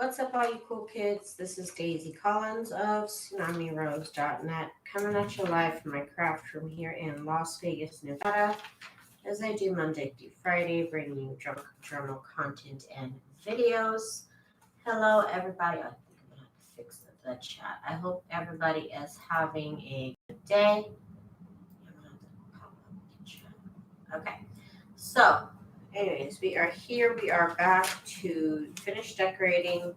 What's up, all you cool kids? This is Daisy Collins of TsunamiRose.net coming at you live from my craft room here in Las Vegas, Nevada, as I do Monday through Friday, bringing you drunk journal content and videos. Hello, everybody. I think I'm going to have to fix the chat. I hope everybody is having a good day. I'm going to have to pop up the chat. Okay, so anyways, we are here. We are back to finish decorating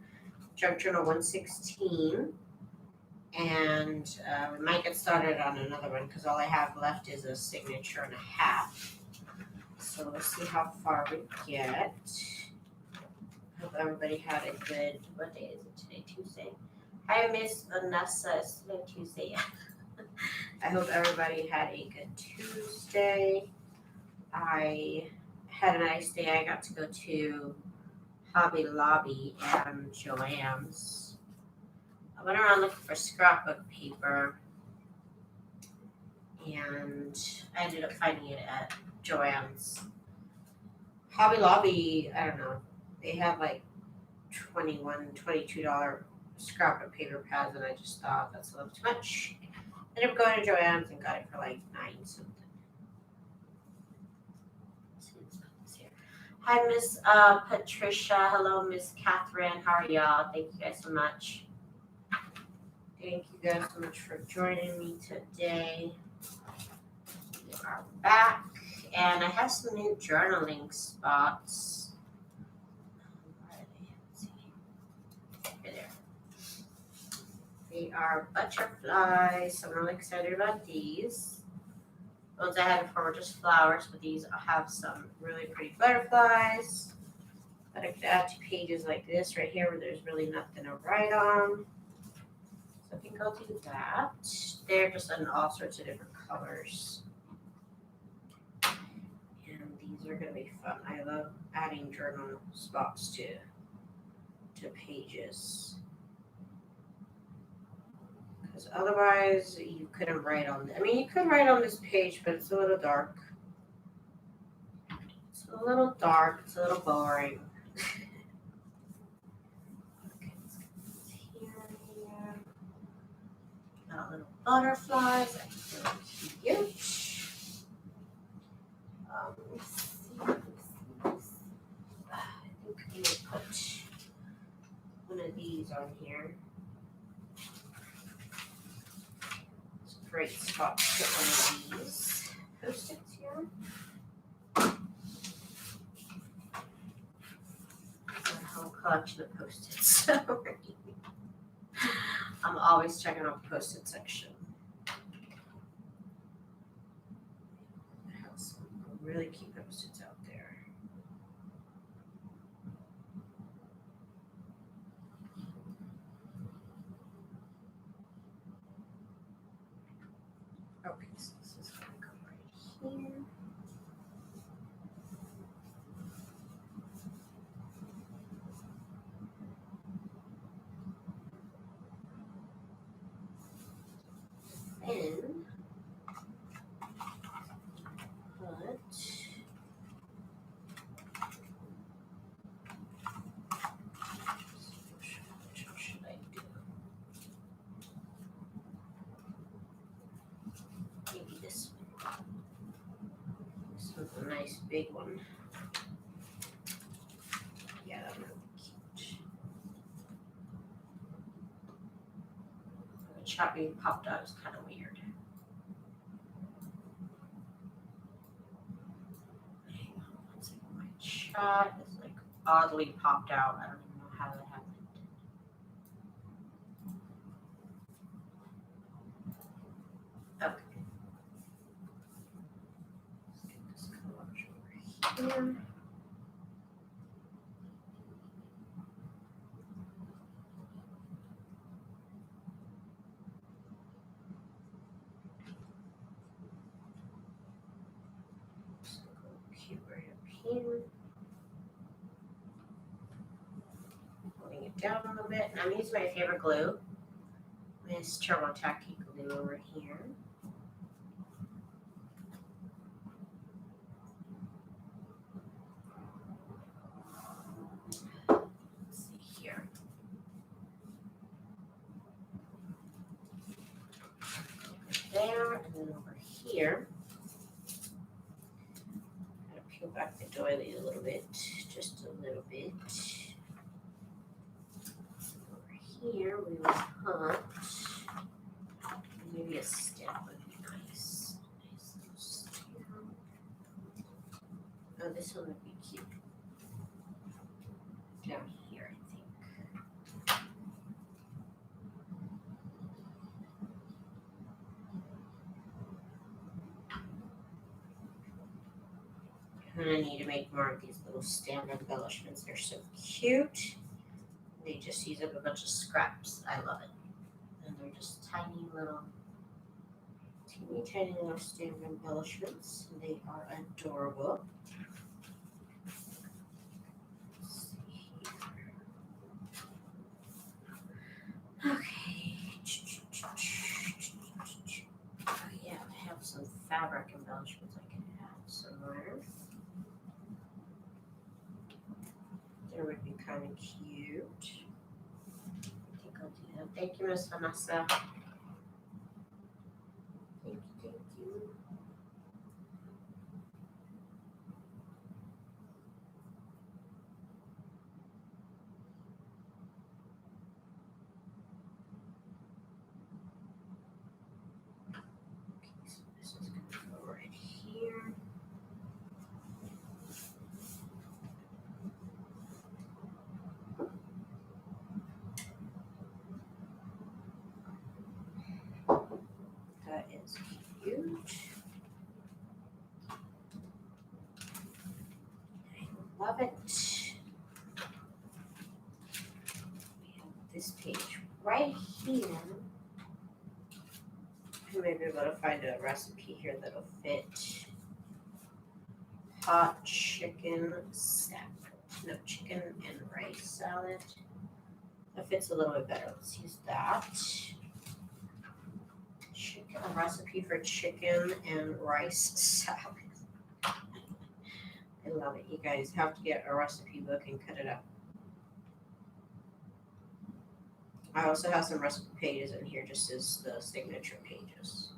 Junk Journal 116, and we might get started on another one because all I have left is a signature and a half. So let's see how far we get. Hope everybody had a good, what day is it today? Tuesday? Hi, Miss Vanessa. It's today Tuesday. I hope everybody had a good Tuesday. I had a nice day. I got to go to Hobby Lobby and Joann's. I went around looking for scrapbook paper, and I ended up finding it at Joann's. Hobby Lobby, I don't know, they have like $21, $22 scrapbook paper pads, and I just thought that's a little too much. Ended up going to Joann's and got it for like $9 something. Hi, Miss Patricia. Hello, Miss Catherine. How are y'all? Thank you guys so much. Thank you guys so much for joining me today. We are back, and I have some new journaling spots. Where are they? Let's see. Here they are butterflies, so I'm really excited about these. The ones I had before were just flowers, but these have some really pretty butterflies that I could add to pages like this right here where there's really nothing to write on. So I think I'll do that. They're just in all sorts of different colors. And these are going to be fun. I love adding journal spots to pages. Because otherwise you couldn't write on I mean, you could write on this page, but it's a little dark. It's a little dark. It's a little boring. Okay, let's get this here. Got little butterflies. I feel cute. Let's see. I think I'm going to put one of these on here. It's a great spot to put one of these Post-its here. A whole collection of Post-its. I'm always checking out the Post-it section. I have some really cute Post-its out there. Okay, so this is going to go right here. Then put which should I do? Maybe this one. This one's a nice big one. Yeah, that would be cute. The chat being popped out is kind of weird. Hang on one second. My chat is like oddly popped out. I don't even know how that happened. Okay. Let's get this collage over here. Cute right up here. Pulling it down a little bit. And I'm using my favorite glue. This Turbo Tacky glue over here. Let's see here. here, I'm going to peel back the doily a little bit, just a little bit. Over here, we will put maybe a stamp would be nice. Nice little stamp. Oh, this one would be cute. Down here, I think. And I need to make more of these little stamp embellishments. They're so cute. They just use up a bunch of scraps. I love it. And they're just tiny little, teeny tiny little stamp embellishments. They are adorable. Let's see here. Okay. Oh yeah, I have some fabric embellishments I can add somewhere. That would be kind of cute. I think I'll do that. Thank you, Miss Vanessa. Thank you. Okay, so this is going to go right here. That is cute. I love it. We have this page right here. I may be able to find a recipe here that'll fit. Hot chicken salad. No, chicken and rice salad. That fits a little bit better. Let's use that. Chicken, a recipe for chicken and rice salad. I love it. You guys have to get a recipe book and cut it up. I also have some recipe pages in here just as the signature pages.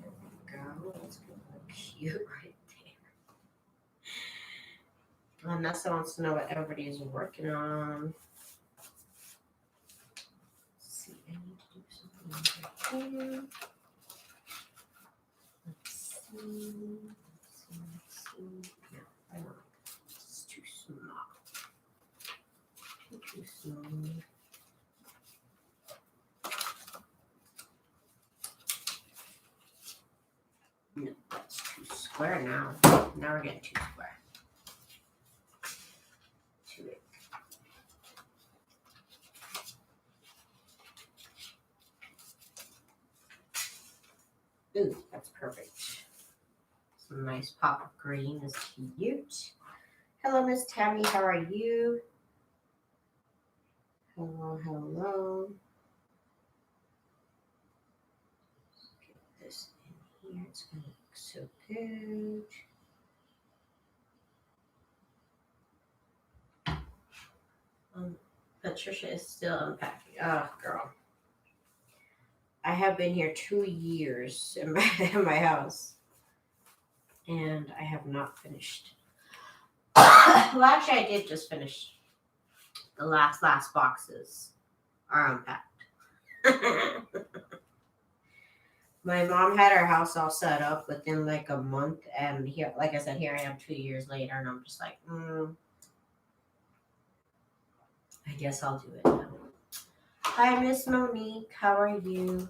There we go. That's going to look cute right there. Vanessa wants to know what everybody is working on. Let's see. I need to do something over here. Let's see. No, I don't. It's too small. Too small. No, that's too square now. Now we're getting too square. Too big. Ooh, that's perfect. Some nice pop of green is cute. Hello, Miss Tammy. How are you? Hello, hello. Let's get this in here. It's going to look so good. Patricia is still unpacking. Oh, girl. I have been here 2 years in my house. And I have not finished. Well, actually, I did just finish. The last boxes are unpacked. My mom had our house all set up within like a month, and here, like I said, here I am 2 years later, and I'm just like, I guess I'll do it now. Hi, Miss Monique. How are you?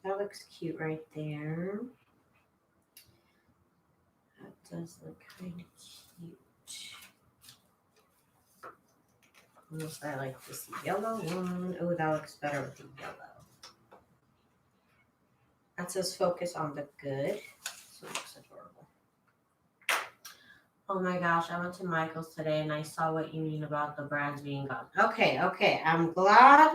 That looks cute right there. That does look kind of cute. Unless I like this yellow one. Oh, that looks better with the yellow. That says focus on the good. So it looks adorable. Oh my gosh, I went to Michael's today and I saw what you mean about the brands being gone. Okay. I'm glad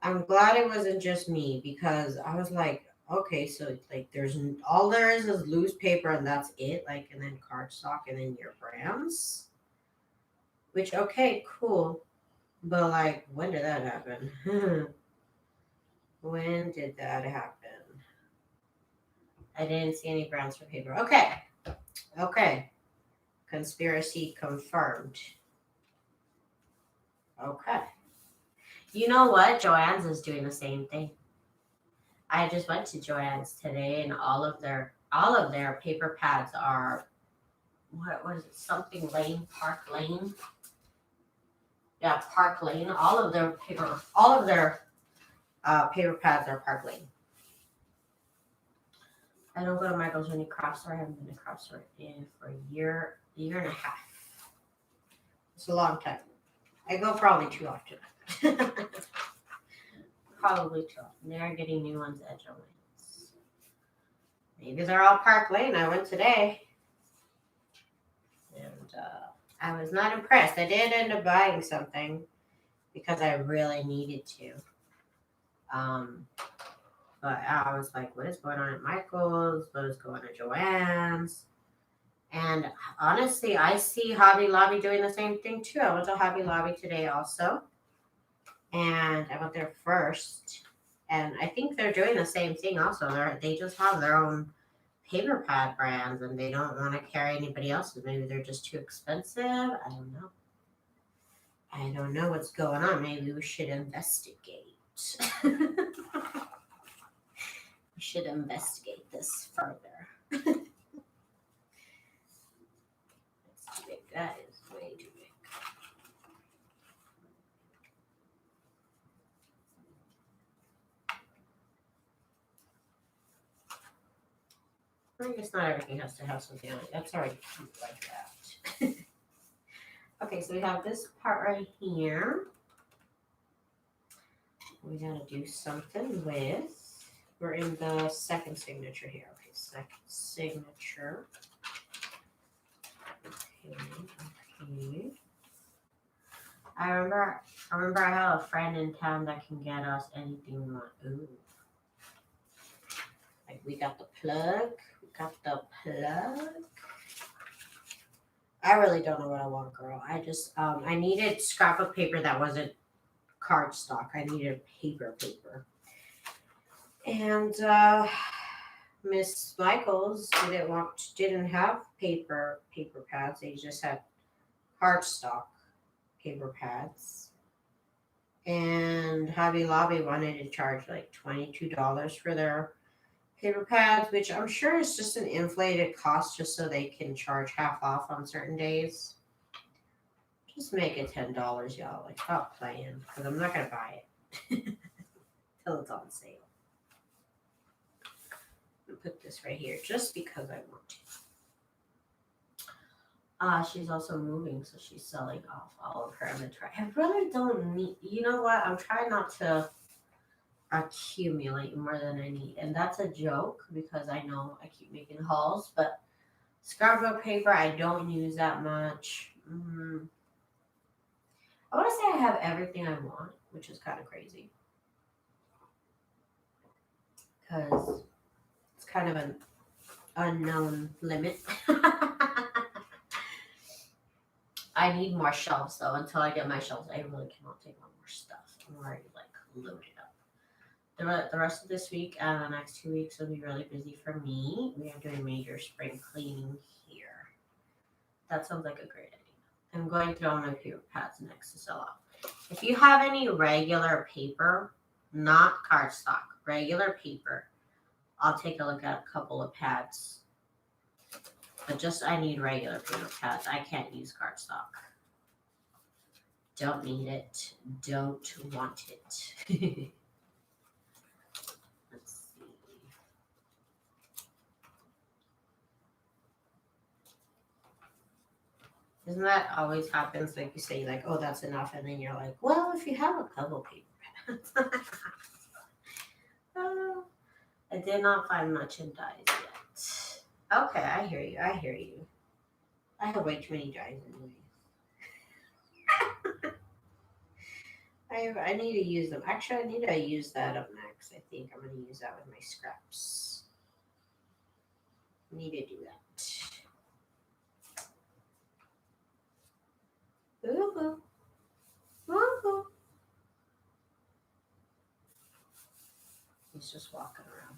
it wasn't just me, because I was like, Okay, so like there's all there is loose paper and that's it, like, and then cardstock and then your brands. Which okay, cool, but like when did that happen? When did that happen? I didn't see any brands for paper. Okay, okay, conspiracy confirmed. Okay, you know what? Joann's is doing the same thing. I just went to Joann's today, and all of their paper pads are what is it? Something Lane, Park Lane. Yeah, Park Lane. All of their paper pads are Park Lane. I don't go to Michael's Mini Craft Store. I haven't been to craft store in for a year and a half. It's a long time. I go probably too often. Probably too often. They are getting new ones at Joann's. Maybe they're all Park Lane. I went today, and I was not impressed. I did end up buying something because I really needed to. But I was like, what is going on at Michael's? What is going on at Joann's? And honestly, I see Hobby Lobby doing the same thing too. I went to Hobby Lobby today also. And I went there first. And I think they're doing the same thing also. They just have their own paper pad brands and they don't want to carry anybody else's. Maybe they're just too expensive. I don't know. I don't know what's going on. Maybe we should investigate. We should investigate this further. That's too big. That is way too big. I guess not everything has to have something like that's already cute like that. Okay, so we have this part right here. We gotta do something with. We're in the second signature here. Okay, second signature. Okay. I remember I have a friend in town that can get us anything we want. Ooh. Like we got the plug. I really don't know what I want, girl. I just I needed scrapbook paper that wasn't cardstock. I needed paper. And Miss Michaels didn't have paper pads. They just had cardstock paper pads. And Hobby Lobby wanted to charge like $22 for their paper pads, which I'm sure is just an inflated cost just so they can charge half off on certain days. Just make it $10, y'all. Like, stop playing, because I'm not gonna buy it till it's on sale. I'm gonna put this right here just because I want to. She's also moving, so she's selling off all of her inventory. I really don't need. You know what? I'm trying not to accumulate more than I need, and that's a joke because I know I keep making hauls, but scrapbook paper I don't use that much. I want to say I have everything I want, which is kind of crazy because it's kind of an unknown limit. I need more shelves though. Until I get my shelves, I really cannot take on more stuff. I'm already like loaded up. The rest of this week and the next 2 weeks will be really busy for me. We are doing major spring cleaning here. That sounds like a great idea. I'm going through all my paper pads next to sell off. If you have any regular paper, not cardstock, regular paper, I'll take a look at a couple of pads. But just I need regular paper pads. I can't use cardstock. Don't need it. Don't want it. Isn't that always happens? Like you say, like, oh, that's enough. And then you're like, well, if you have a couple paper pads. I did not find much in dyes yet. Okay, I hear you. I have way too many dyes anyways. I need to use them. Actually, I need to use that up next. I think I'm going to use that with my scraps. Need to do that. Ooh, ooh. He's just walking around.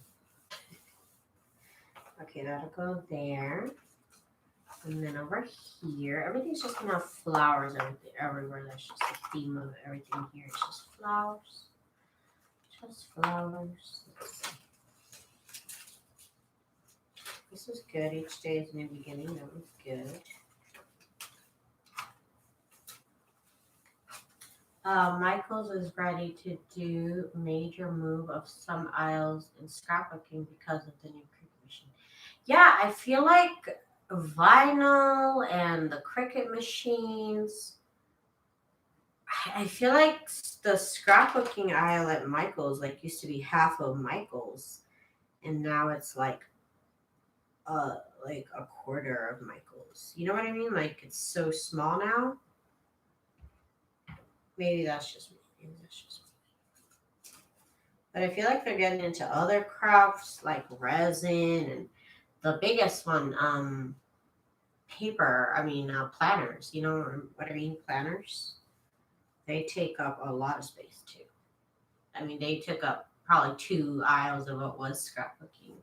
Okay, that'll go there. And then over here, everything's just gonna have flowers everywhere. That's just the theme of everything here. It's just flowers. Just flowers. This is good. Each day is a new beginning. That was good. Michael's is ready to do major move of some aisles in scrapbooking because of the new Cricut machine. Yeah, I feel like vinyl and the Cricut machines. I feel like the scrapbooking aisle at Michael's used to be half of Michael's, and now it's like a quarter of Michael's. You know what I mean? Like it's so small now. Maybe that's just me. But I feel like they're getting into other crafts like resin and the biggest one, paper. Planners. You know what I mean? Planners. They take up a lot of space too. They took up probably 2 aisles of what was scrapbooking.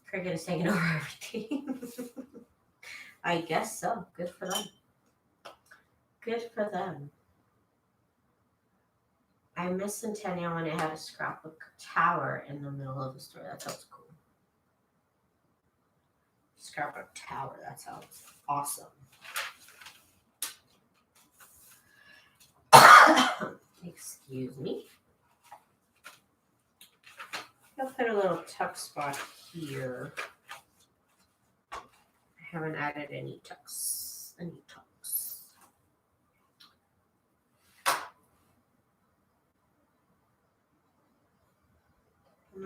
Cricket is taking over everything. I guess so. Good for them. Good for them. I miss Centennial when it had a scrapbook tower in the middle of the store. That sounds cool. Scrapbook tower. That sounds awesome. Excuse me. I'll put a little tuck spot here. I haven't added any tucks. I'm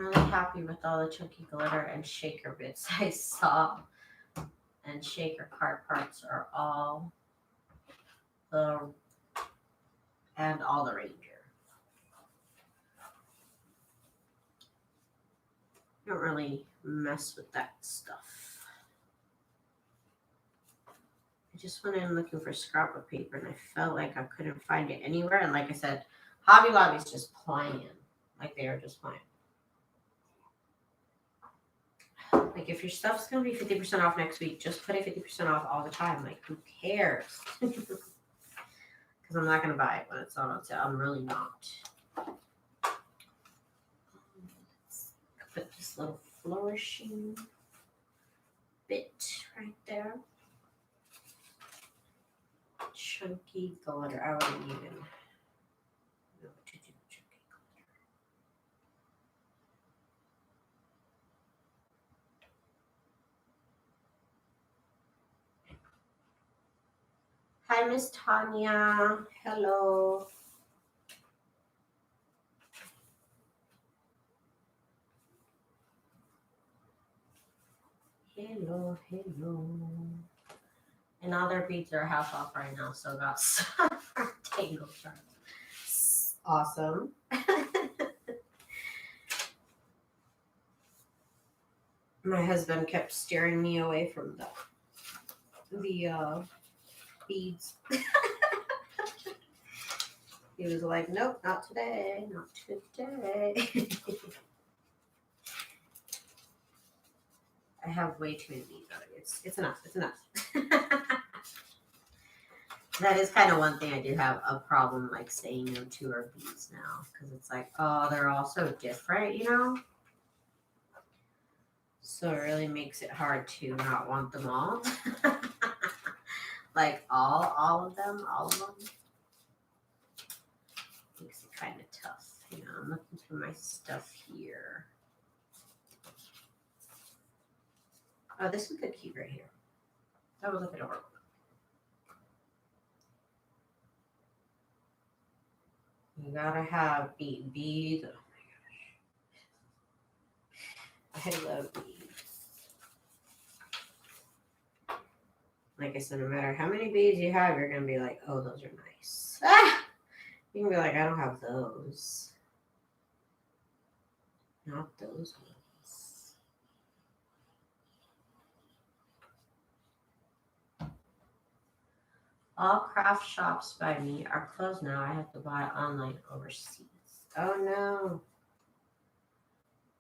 really happy with all the chunky glitter and shaker bits I saw. And shaker card parts are all the Ranger. I don't really mess with that stuff. I just went in looking for scrapbook paper and I felt like I couldn't find it anywhere. And like I said, Hobby Lobby's just playing. Like they are just playing. Like if your stuff's going to be 50% off next week, just put it 50% off all the time. Like who cares? Because I'm not going to buy it when it's on sale. I'm really not. Put this little flourishing bit right there. Chunky glitter. I wouldn't even know what to do with chunky glitter. Hi, Miss Tanya. Hello. Hello. And all their beads are half off right now, so got some tangle charms. Awesome. My husband kept steering me away from the beads. He was like, nope, not today. I have way too many beads. It's enough. That is kind of one thing I do have a problem like saying no to are beads now. Because it's like, oh, they're all so different, you know? So it really makes it hard to not want them all. Like all of them. Makes it kind of tough. I'm looking through my stuff here. Oh, this is a good key right here. That was a bit adorable. You gotta have beads. Oh my gosh. I love beads. Like I said, no matter how many beads you have, you're gonna be like, oh, those are nice. Ah! You can be like, I don't have those. Not those ones. All craft shops by me are closed now. I have to buy online overseas. Oh no.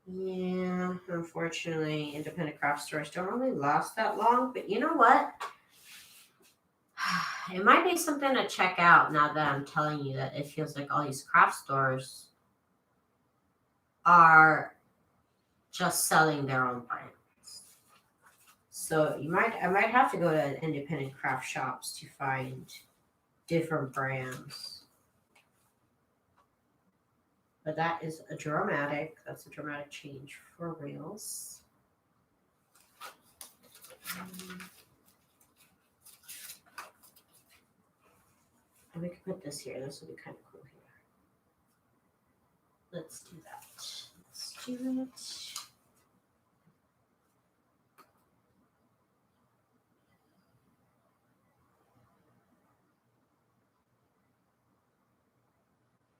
Yeah, unfortunately, independent craft stores don't really last that long. But you know what? It might be something to check out now that I'm telling you that it feels like all these craft stores are just selling their own brands. So I might have to go to independent craft shops to find different brands. But that's a dramatic change for reals. And we can put this here. This will be kind of cool here. Let's do that. Let's do it.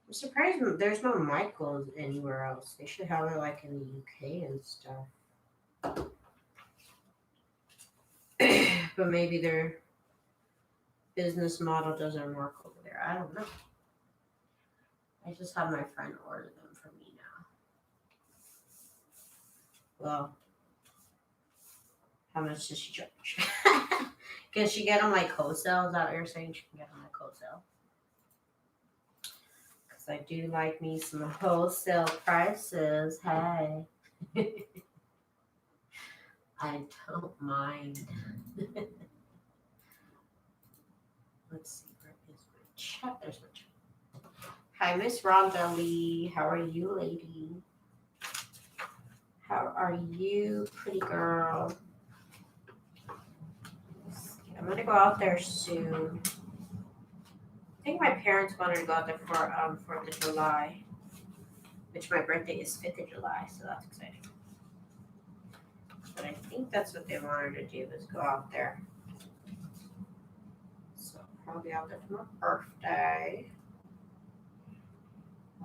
I'm surprised there's no Michaels anywhere else. They should have it like in the UK and stuff. But maybe their business model doesn't work over there. I don't know. I just have my friend order them for me now. Well, how much does she charge? Can she get them like wholesale? Is that what you're saying? She can get them like wholesale? Because I do like me some wholesale prices. Hey. I don't mind. Let's see, where is my chat? There's my chat. Hi, Miss Rhonda Lee. How are you, lady? How are you, pretty girl? I'm gonna go out there soon. I think my parents wanted to go out there for 4th of July, which my birthday is 5th of July, so that's exciting. But I think that's what they wanted to do, was go out there. So I'll be out there for my birthday.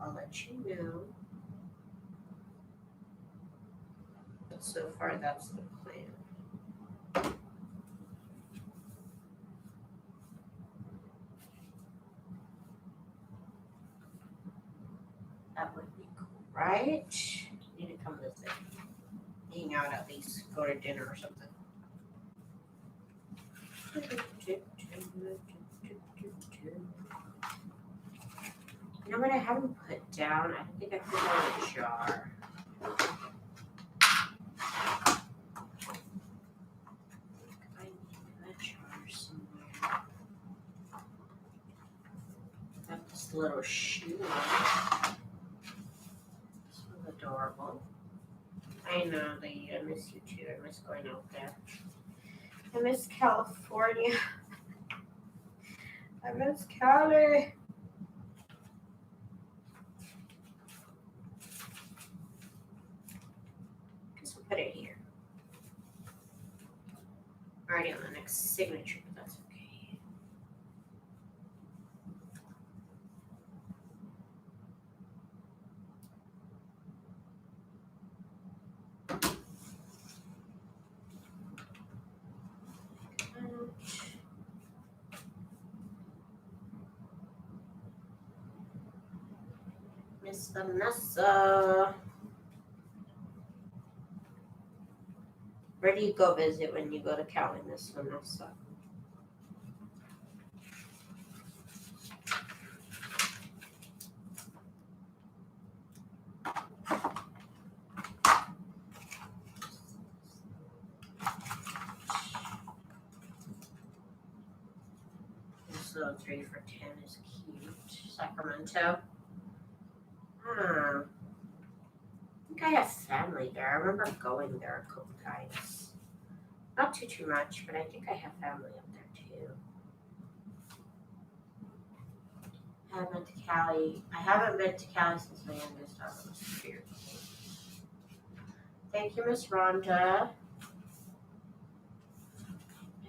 I'll let you know. But so far, that's the plan. That would be cool, right? Need to come visit. Hang out at least. Go to dinner or something. You know what I haven't put down? I think I put down a jar. I need a jar somewhere. Got this little shoe. This was adorable. I know, lady. I miss you too. I miss going out there. I miss California. I miss Cali. Guess we'll put it here. Already on the next signature, but that's okay. Miss Vanessa. Where do you go visit when you go to Cali, Miss Vanessa? This little 3 for $10 is cute. Sacramento. I think I have family there. I remember going there a couple times. Not too much, but I think I have family up there too. I haven't been to Cali. I haven't been to Cali since my youngest daughter was 2 years old. Thank you, Miss Rhonda.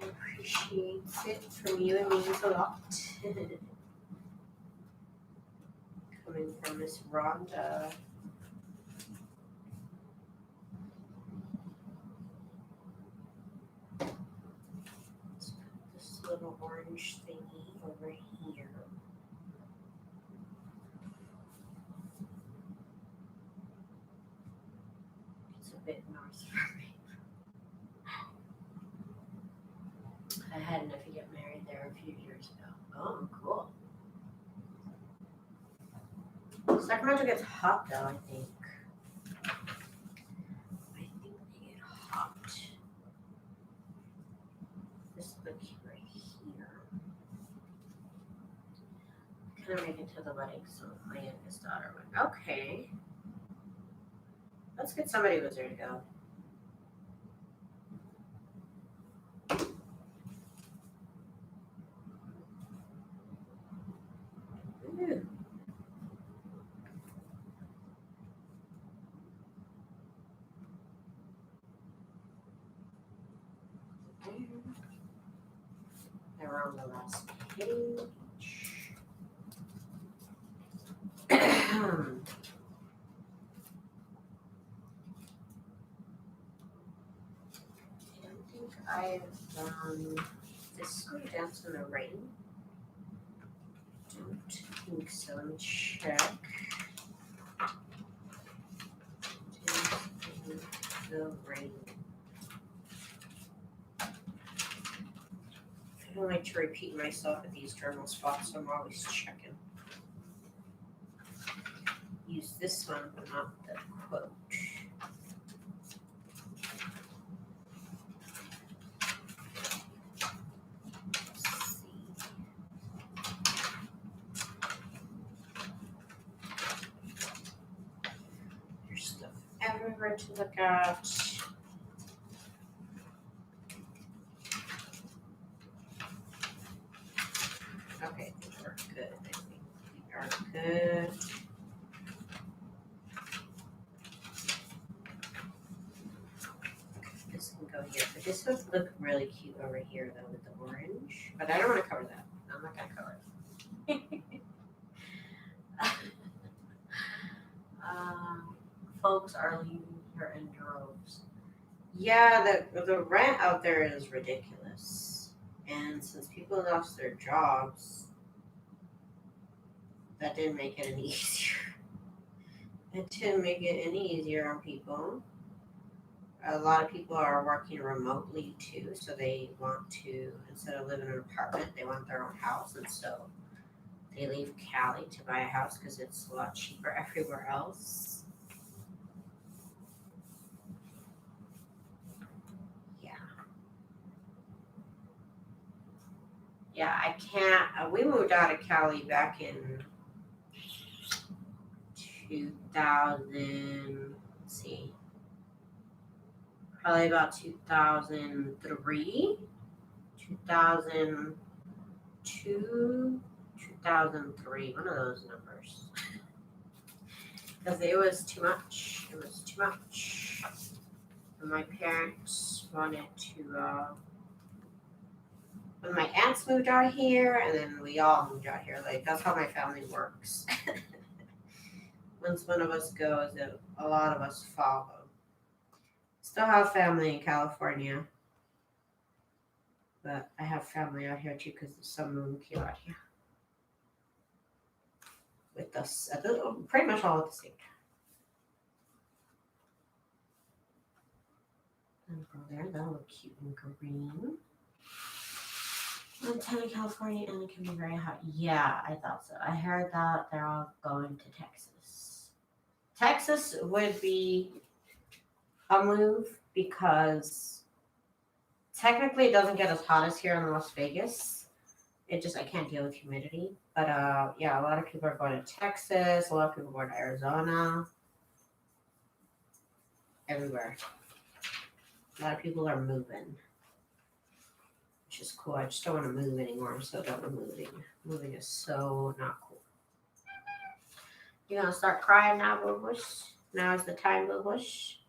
I appreciates it from you and means a lot. Coming from Miss Rhonda. Let's put this little orange thingy over here. It's a bit north for me. I had enough to get married there a few years ago. Oh, cool. Sacramento gets hot though, I think. They get hot. This book right here. Kind of make it to the wedding, so my youngest daughter went, okay. Let's get somebody with her to go. Ooh. They're on the last page. I don't think I've done this one, Dance in the Rain. Don't think so. Let me check. Dance in the Rain. I don't like to repeat myself at these journal spots, so I'm always checking. Use this one, but not the quote. Let's see. There's stuff everywhere to look at. Okay, I think we're good. I think we are good. This can go here, but this would look really cute over here though with the orange. But I don't want to cover that. I'm not gonna cover it. Folks are leaving here in droves. Yeah, the rent out there is ridiculous, and since people lost their jobs, that didn't make it any easier. It didn't make it any easier on people. A lot of people are working remotely too, so they want to, instead of living in an apartment, they want their own house, and so they leave Cali to buy a house because it's a lot cheaper everywhere else. Yeah, I can't. We moved out of Cali back in 2000. Let's see, probably about 2003, 2002, 2003. One of those numbers. Because it was too much. It was too much. And my parents wanted to. When my aunts moved out here, and then we all moved out here. Like, that's how my family works. Once one of us goes, a lot of us follow. Still have family in California. But I have family out here too because some of them came out here with us pretty much all at the same time. And go there, that'll look cute and green. Montana, California, and it can be very hot. Yeah, I thought so. I heard that they're all going to Texas. Texas would be a move because technically it doesn't get as hot as here in Las Vegas. I can't deal with humidity. But yeah, a lot of people are going to Texas. A lot of people are going to Arizona. Everywhere. A lot of people are moving. Which is cool. I just don't want to move anymore. I'm so done with moving. Moving is so not cool. You're going to start crying now, Boo Bush? Now is the time, Boo Bush.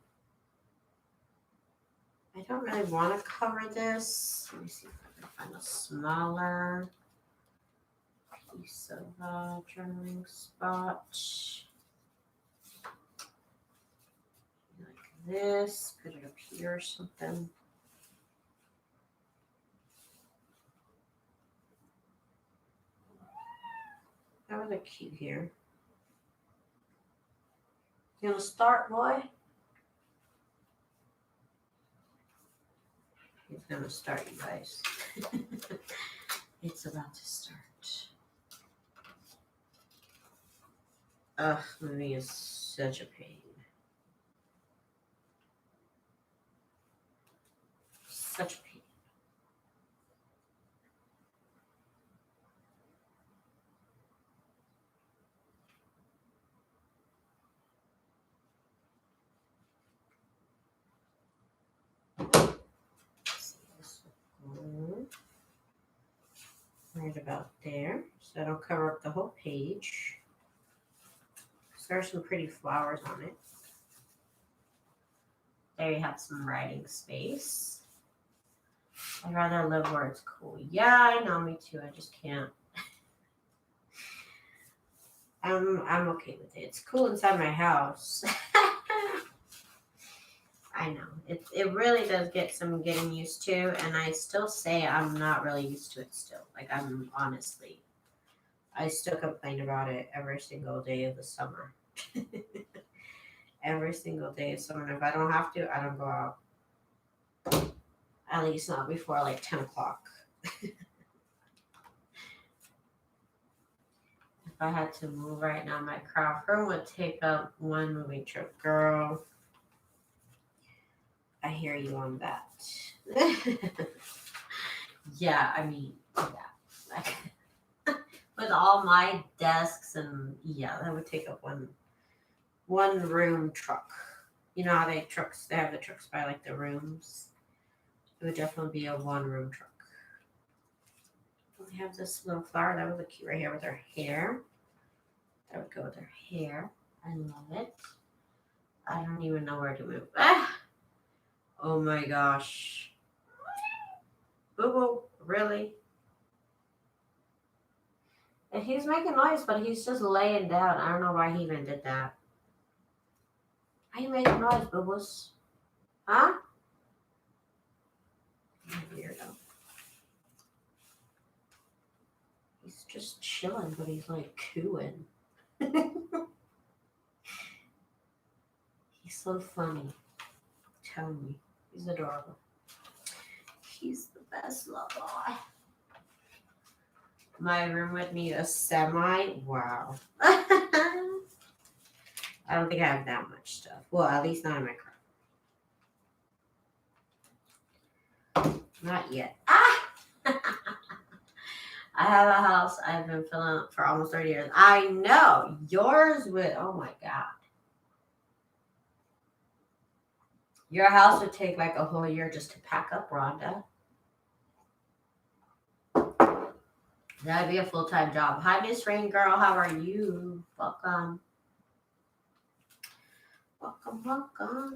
I don't really want to cover this. Let me see if I Find a smaller piece of journaling spot. Like this. Put it up here or something. That would look cute here. You gonna start, boy? He's gonna start, you guys. It's about to start. Ugh, moving is such a pain. Such a pain. Right about there, so that'll cover up the whole page. So there's some pretty flowers on it. There you have some writing space. I'd rather live where it's cool. Yeah, I know, me too. I just can't. I'm okay with it. It's cool inside my house. I know. It really does get some getting used to, and I still say I'm not really used to it still. Like, I'm honestly, I still complain about it every single day of the summer. Every single day of summer. And if I don't have to, I don't go out. At least not before like 10 o'clock. If I had to move right now, my craft room would take up one moving truck. Girl, I hear you on that. Yeah, I mean, yeah. With all my desks and yeah, that would take up one room truck. You know how they have the trucks by like the rooms. It would definitely be a one room truck. We have this little flower that would look cute right here with her hair. That would go with her hair. I love it. I don't even know where to move. Ah! Oh my gosh. Boo boo, really? And he's making noise, but he's just laying down. I don't know why he even did that. Why are you making noise, boo boos? Huh? Weirdo. He's just chilling, but he's like cooing. He's so funny. Tell me. He's adorable. He's the best little boy. My room would need a semi. Wow. I don't think I have that much stuff. Well, at least not in my car. Not yet. Ah! I have a house I've been filling up for almost 30 years. I know. Yours would. Oh my God. Your house would take like a whole year just to pack up, Rhonda. That'd be a full-time job. Hi, Miss Rain Girl. How are you? Welcome. Welcome, welcome.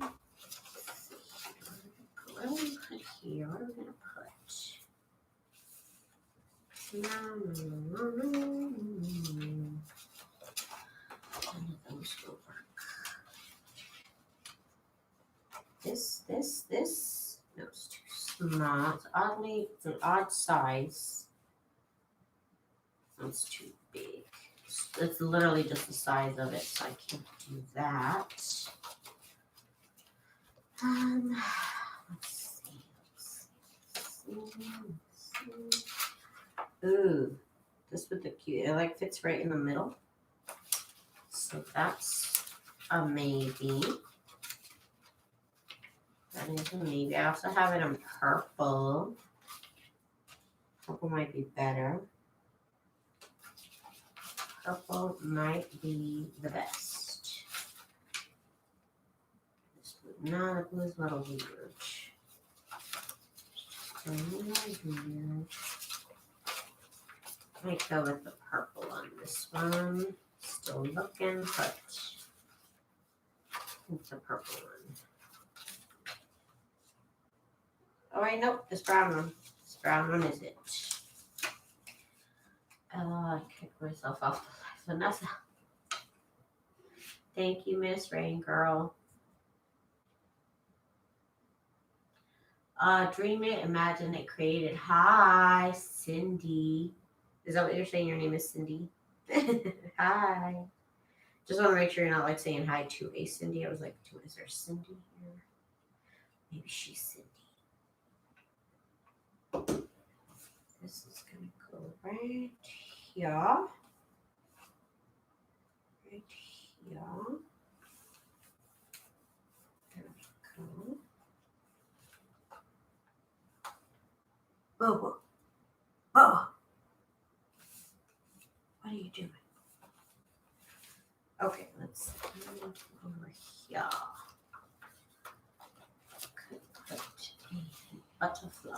What are we going to put here? What are we going to put? This. No, it's too small. It's an odd size. That's too big. It's literally just the size of it, so I can't do that. Let's see. Ooh, this would look cute. It like fits right in the middle. So that's a maybe. That is a maybe. I also have it in purple. Purple might be better. Purple might be the best. No, the blue is a little weird. Might go with the purple on this one. Still looking, but it's a purple one. Oh wait, nope, this brown one. This brown one is it? I kicked myself off the live. Vanessa. Thank you, Miss Rain Girl. Dream it, imagine it, created. Hi, Cindy. Is that what you're saying? Your name is Cindy? Hi. Just want to make sure you're not like saying hi to a Cindy. I was like, is there Cindy here? Maybe she's Cindy. This is going to go right here. Right here. There we go. Whoa. What are you doing? Okay, let's move over here. Could put a butterfly.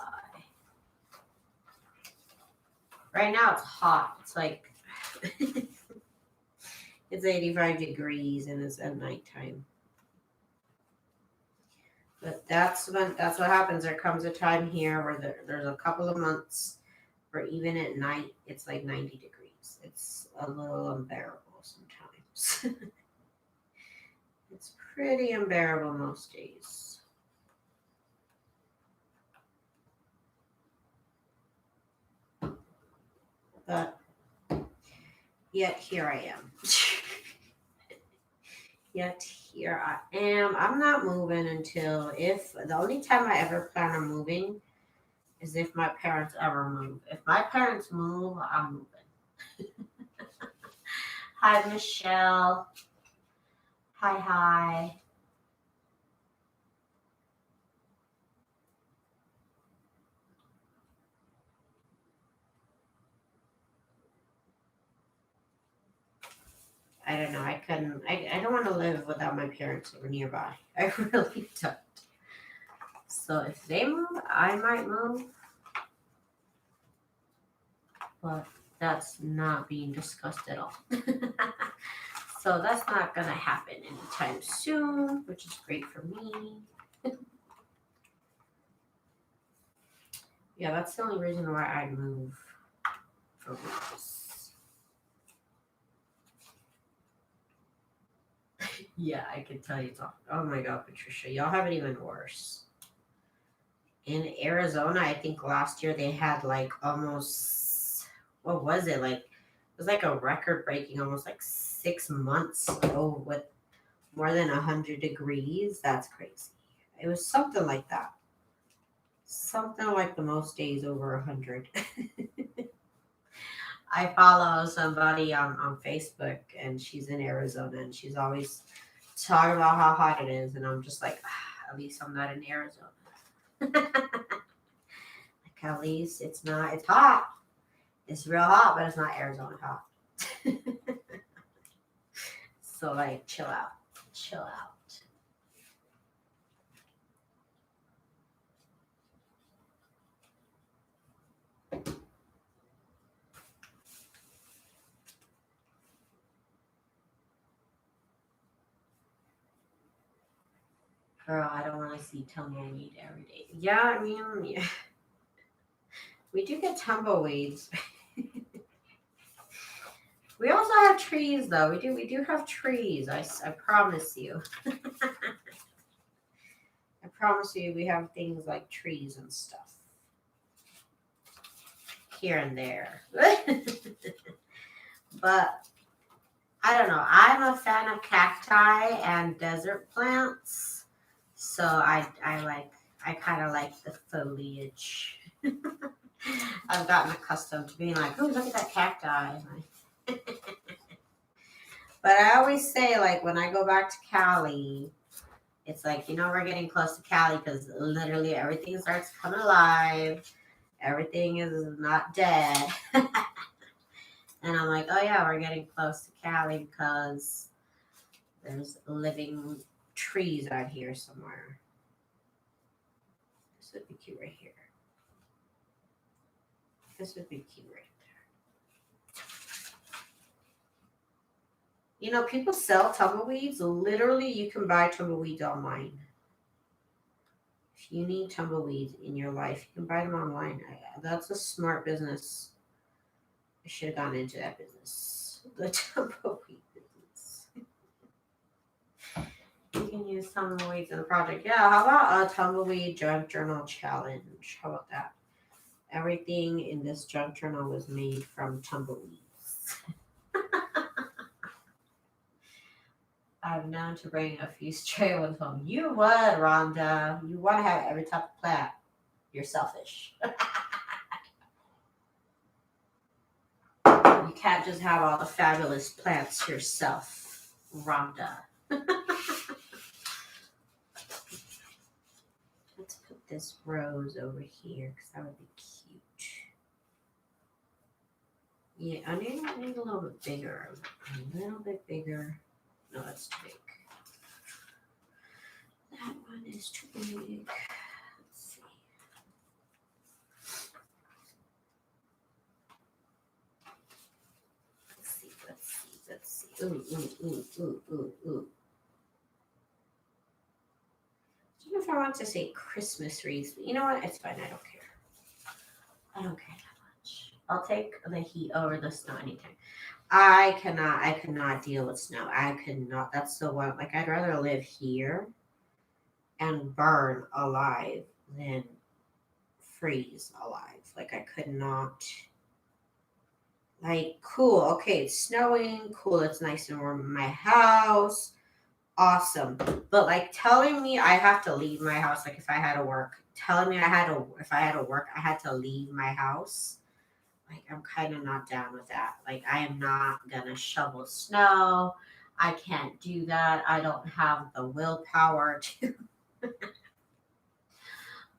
Right now it's hot. It's like it's 85 degrees and it's at nighttime. But that's what happens. There comes a time here where there's a couple of months where even at night it's like 90 degrees. It's a little unbearable sometimes. It's pretty unbearable most days. But yet here I am. Yet here I am. I'm not moving until the only time I ever plan on moving is if my parents ever move. If my parents move, I'm moving. Hi, Michelle. Hi. I don't know. I don't want to live without my parents over nearby. I really don't. So if they move, I might move. But that's not being discussed at all. So that's not going to happen anytime soon, which is great for me. Yeah, that's the only reason why I move for weeks. Yeah, I can tell you. Oh my God, Patricia, y'all have it even worse. In Arizona, I think last year they had like almost, what was it? Like, it was like a record breaking, almost like 6 months with more than 100 degrees. That's crazy. It was something like that. Something like the most days over 100. I follow somebody on Facebook and she's in Arizona and she's always talking about how hot it is. And I'm just like, at least I'm not in Arizona. Like, at least it's hot. It's real hot, but it's not Arizona hot. So like, chill out. Girl, I don't want to see tumbleweed every day. Yeah, I mean, yeah. We do get tumbleweeds. We also have trees, though. We do have trees. I promise you. I promise you, we have things like trees and stuff here and there. But I don't know. I'm a fan of cacti and desert plants, so I kind of like the foliage. I've gotten accustomed to being like, oh, look at that cacti. But I always say, like, when I go back to Cali, it's like, we're getting close to Cali because literally everything starts coming alive. Everything is not dead. And I'm like, oh yeah, we're getting close to Cali because there's living trees out here somewhere. This would be cute right here. This would be cute right there. People sell tumbleweeds. Literally, you can buy tumbleweeds online. If you need tumbleweeds in your life, you can buy them online. That's a smart business. I should have gone into that business. The tumbleweed business. You can use tumbleweeds in the project. Yeah, how about a tumbleweed junk journal challenge? How about that? Everything in this junk journal was made from tumbleweeds. I'm known to bring a few stray ones home. You would, Rhonda. You want to have every type of plant. You're selfish. You can't just have all the fabulous plants yourself, Rhonda. Let's put this rose over here because that would be cute. Yeah, I need a little bit bigger. A little bit bigger. No, that's too big. That one is too big. Let's see. Let's see. Ooh. I don't know if I want to say Christmas wreaths, but you know what? It's fine. I don't care. I don't care that much. I'll take the heat over the snow anytime. I cannot deal with snow. I could not. That's the one. Like, I'd rather live here and burn alive than freeze alive. Like, I could not. Like, cool. Okay, it's snowing. Cool. It's nice and warm in my house. Awesome. But like telling me I have to leave my house, like if I had to work, telling me if I had to work, I had to leave my house. Like, I'm kind of not down with that. Like, I am not gonna shovel snow. I can't do that. I don't have the willpower to.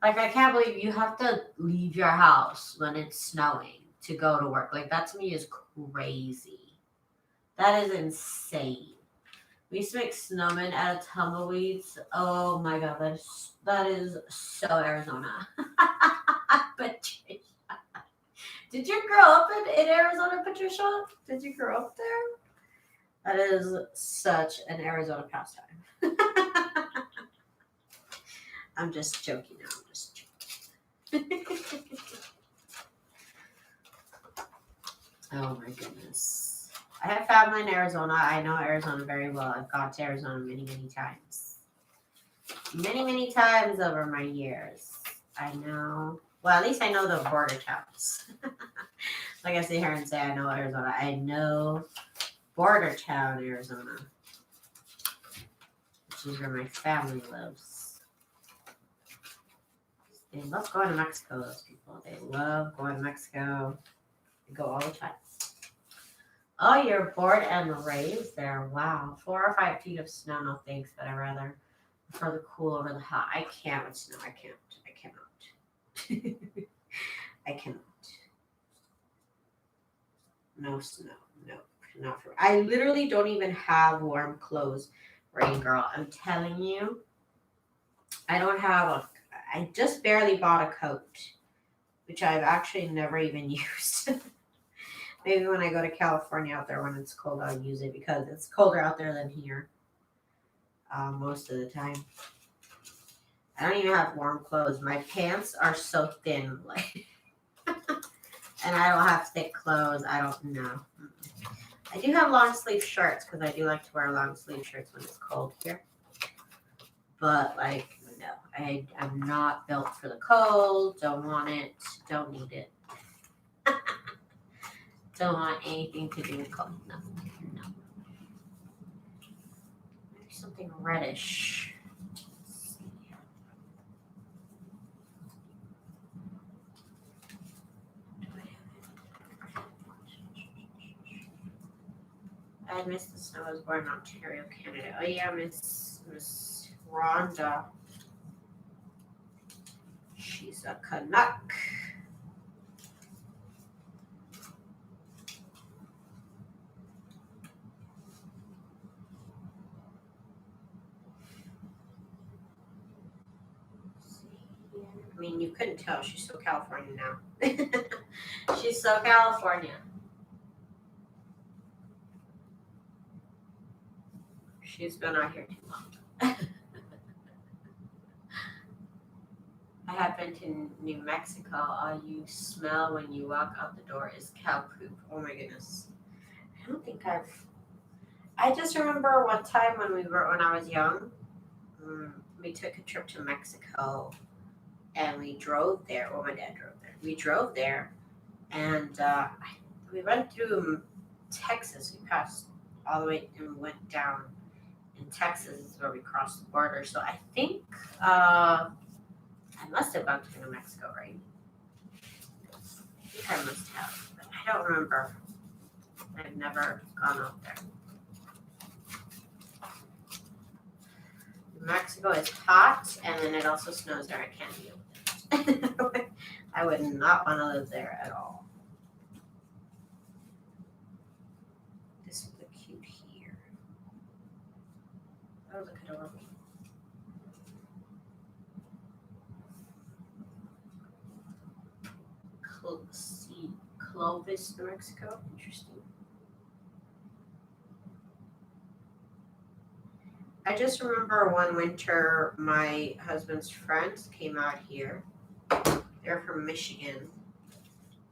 Like, I can't believe you have to leave your house when it's snowing to go to work. Like, that to me is crazy. That is insane. We used to make snowmen out of tumbleweeds. Oh my god, that is so Arizona. Patricia. Did you grow up in Arizona, Patricia? Did you grow up there? That is such an Arizona pastime. I'm just joking now. I'm just joking. Oh my goodness. I have family in Arizona. I know Arizona very well. I've gone to Arizona many, many times. Many, many times over my years. I know. Well, at least I know the border towns. Like I sit here and say I know Arizona. I know border town, Arizona, which is where my family lives. They love going to Mexico, those people. They love going to Mexico. They go all the time. Oh, you're bored and raised there. Wow. 4 or 5 feet of snow, no thanks, but I rather prefer the cool over the hot. I can't with snow. I cannot. I cannot. No snow. Nope. Not for. I literally don't even have warm clothes, rain girl. I'm telling you. I don't have I just barely bought a coat, which I've actually never even used. Maybe when I go to California out there when it's cold, I'll use it because it's colder out there than here most of the time. I don't even have warm clothes. My pants are so thin, like, and I don't have thick clothes. I don't know. I do have long sleeve shirts because I do like to wear long sleeve shirts when it's cold here. But like, no, I'm not built for the cold. Don't want it. Don't need it. Don't want anything to do with cold. No. Maybe something reddish. I missed the snow. I was born in Ontario, Canada. Oh yeah, Miss Rhonda. She's a Canuck. I mean, you couldn't tell. She's so California now. She's so California. She's been out here too long. I have been to New Mexico. All you smell when you walk out the door is cow poop. Oh my goodness. I don't think I just remember one time when I was young, we took a trip to Mexico and we drove there. Well, my dad drove there. We drove there and we went through Texas. We passed all the way and went down in Texas is where we crossed the border. So I think I must have gone to New Mexico, right? I think I must have, but I don't remember. I've never gone out there. New Mexico is hot, and then it also snows there. I can't deal with it. I would not want to live there at all. This would look cute here. Oh, look at all. Clovis, New Mexico. Interesting. I just remember one winter, my husband's friends came out here. They're from Michigan.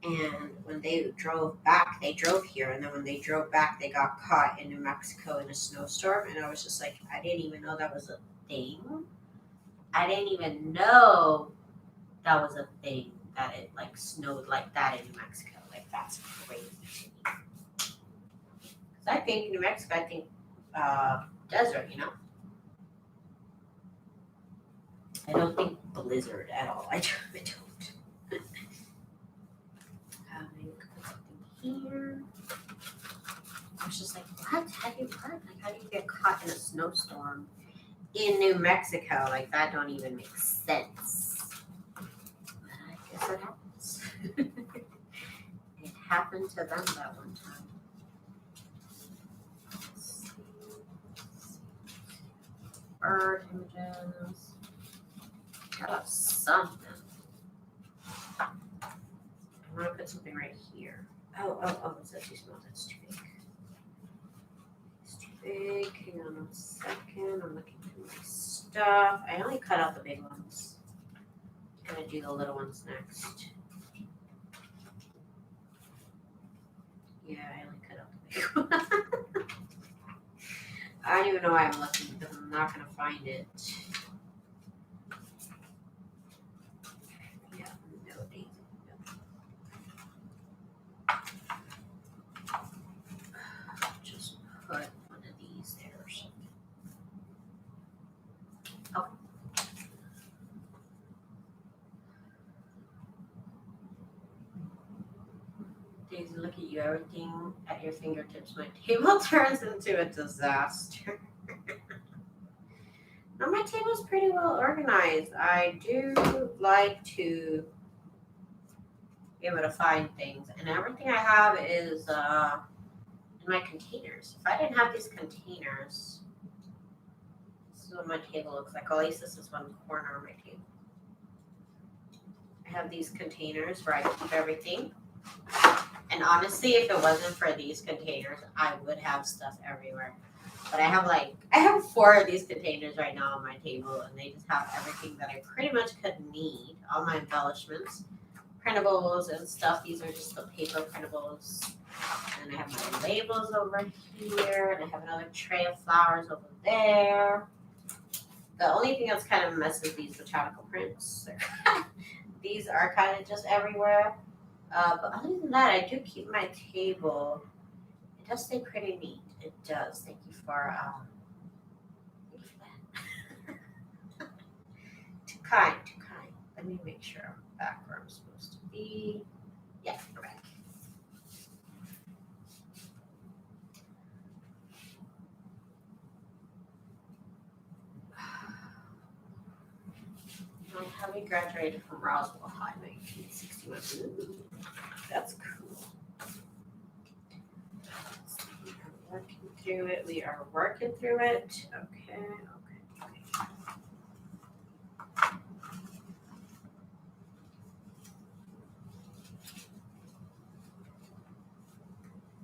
And when they drove back, they drove here. And then when they drove back, they got caught in New Mexico in a snowstorm. And I was just like, I didn't even know that was a thing. I didn't even know that was a thing, that it like snowed like that in New Mexico. Like, that's crazy to me. Because I think New Mexico, desert, you know? I don't think blizzard at all. I don't. Maybe put something here. I was just like, what? How do you get caught in a snowstorm in New Mexico? Like, that don't even make sense. But I guess it happens. It happened to them that one time. Let's see. Bird images. Got something. I'm gonna put something right here. Oh, is that too small? That's too big. It's too big. Hang on 1 second. I'm looking through my stuff. I only cut out the big ones. I'm gonna do the little ones next. Yeah, I only cut out the big one. I don't even know why I'm looking because I'm not gonna find it. Put one of these there or something. Oh. Daisy, look at you. Everything at your fingertips. My table turns into a disaster. Now, my table's pretty well organized. I do like to be able to find things. And everything I have is my containers. If I didn't have these containers, this is what my table looks like. At least this is one corner of my table. I have these containers where I keep everything. And honestly, if it wasn't for these containers, I would have stuff everywhere. But I have 4 of these containers right now on my table, and they just have everything that I pretty much could need. All my embellishments, printables and stuff. These are just the paper printables. And I have my labels over here, and I have another tray of flowers over there. The only thing that's kind of a mess is these botanical prints. These are kind of just everywhere. But other than that, I do keep my table. It does stay pretty neat. It does. Thank you for that. Too kind. Let me make sure I'm back where I'm supposed to be. Yeah, we're back. My hubby graduated from Roswell High in 1961. Ooh, that's cool. We are working through it. Okay.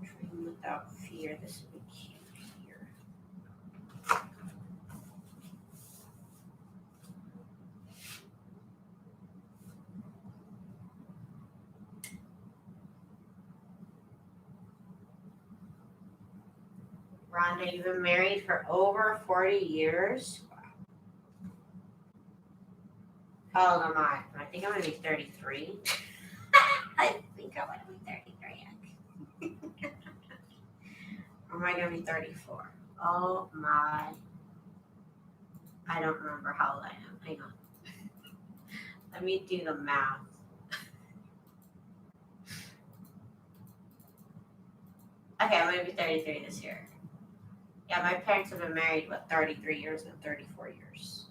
Dream without fear. This would be cute here. Rhonda, you've been married for over 40 years. How old am I? I think I'm going to be 33. I think I'm going to be 33. Or am I going to be 34? Oh my. I don't remember how old I am. Hang on. Let me do the math. Okay, I'm going to be 33 this year. Yeah, my parents have been married, 33 years and 34 years.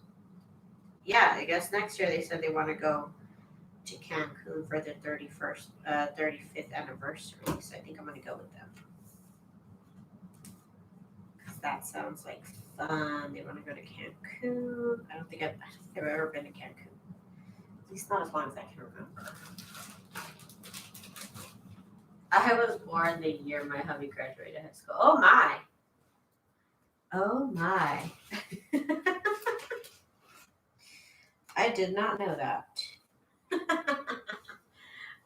Yeah, I guess next year they said they want to go to Cancun for the 35th anniversary. So I think I'm going to go with them. Because that sounds like fun. They want to go to Cancun. I don't think I've ever been to Cancun. At least not as long as I can remember. I was born the year my hubby graduated high school. Oh my. Oh my. I did not know that.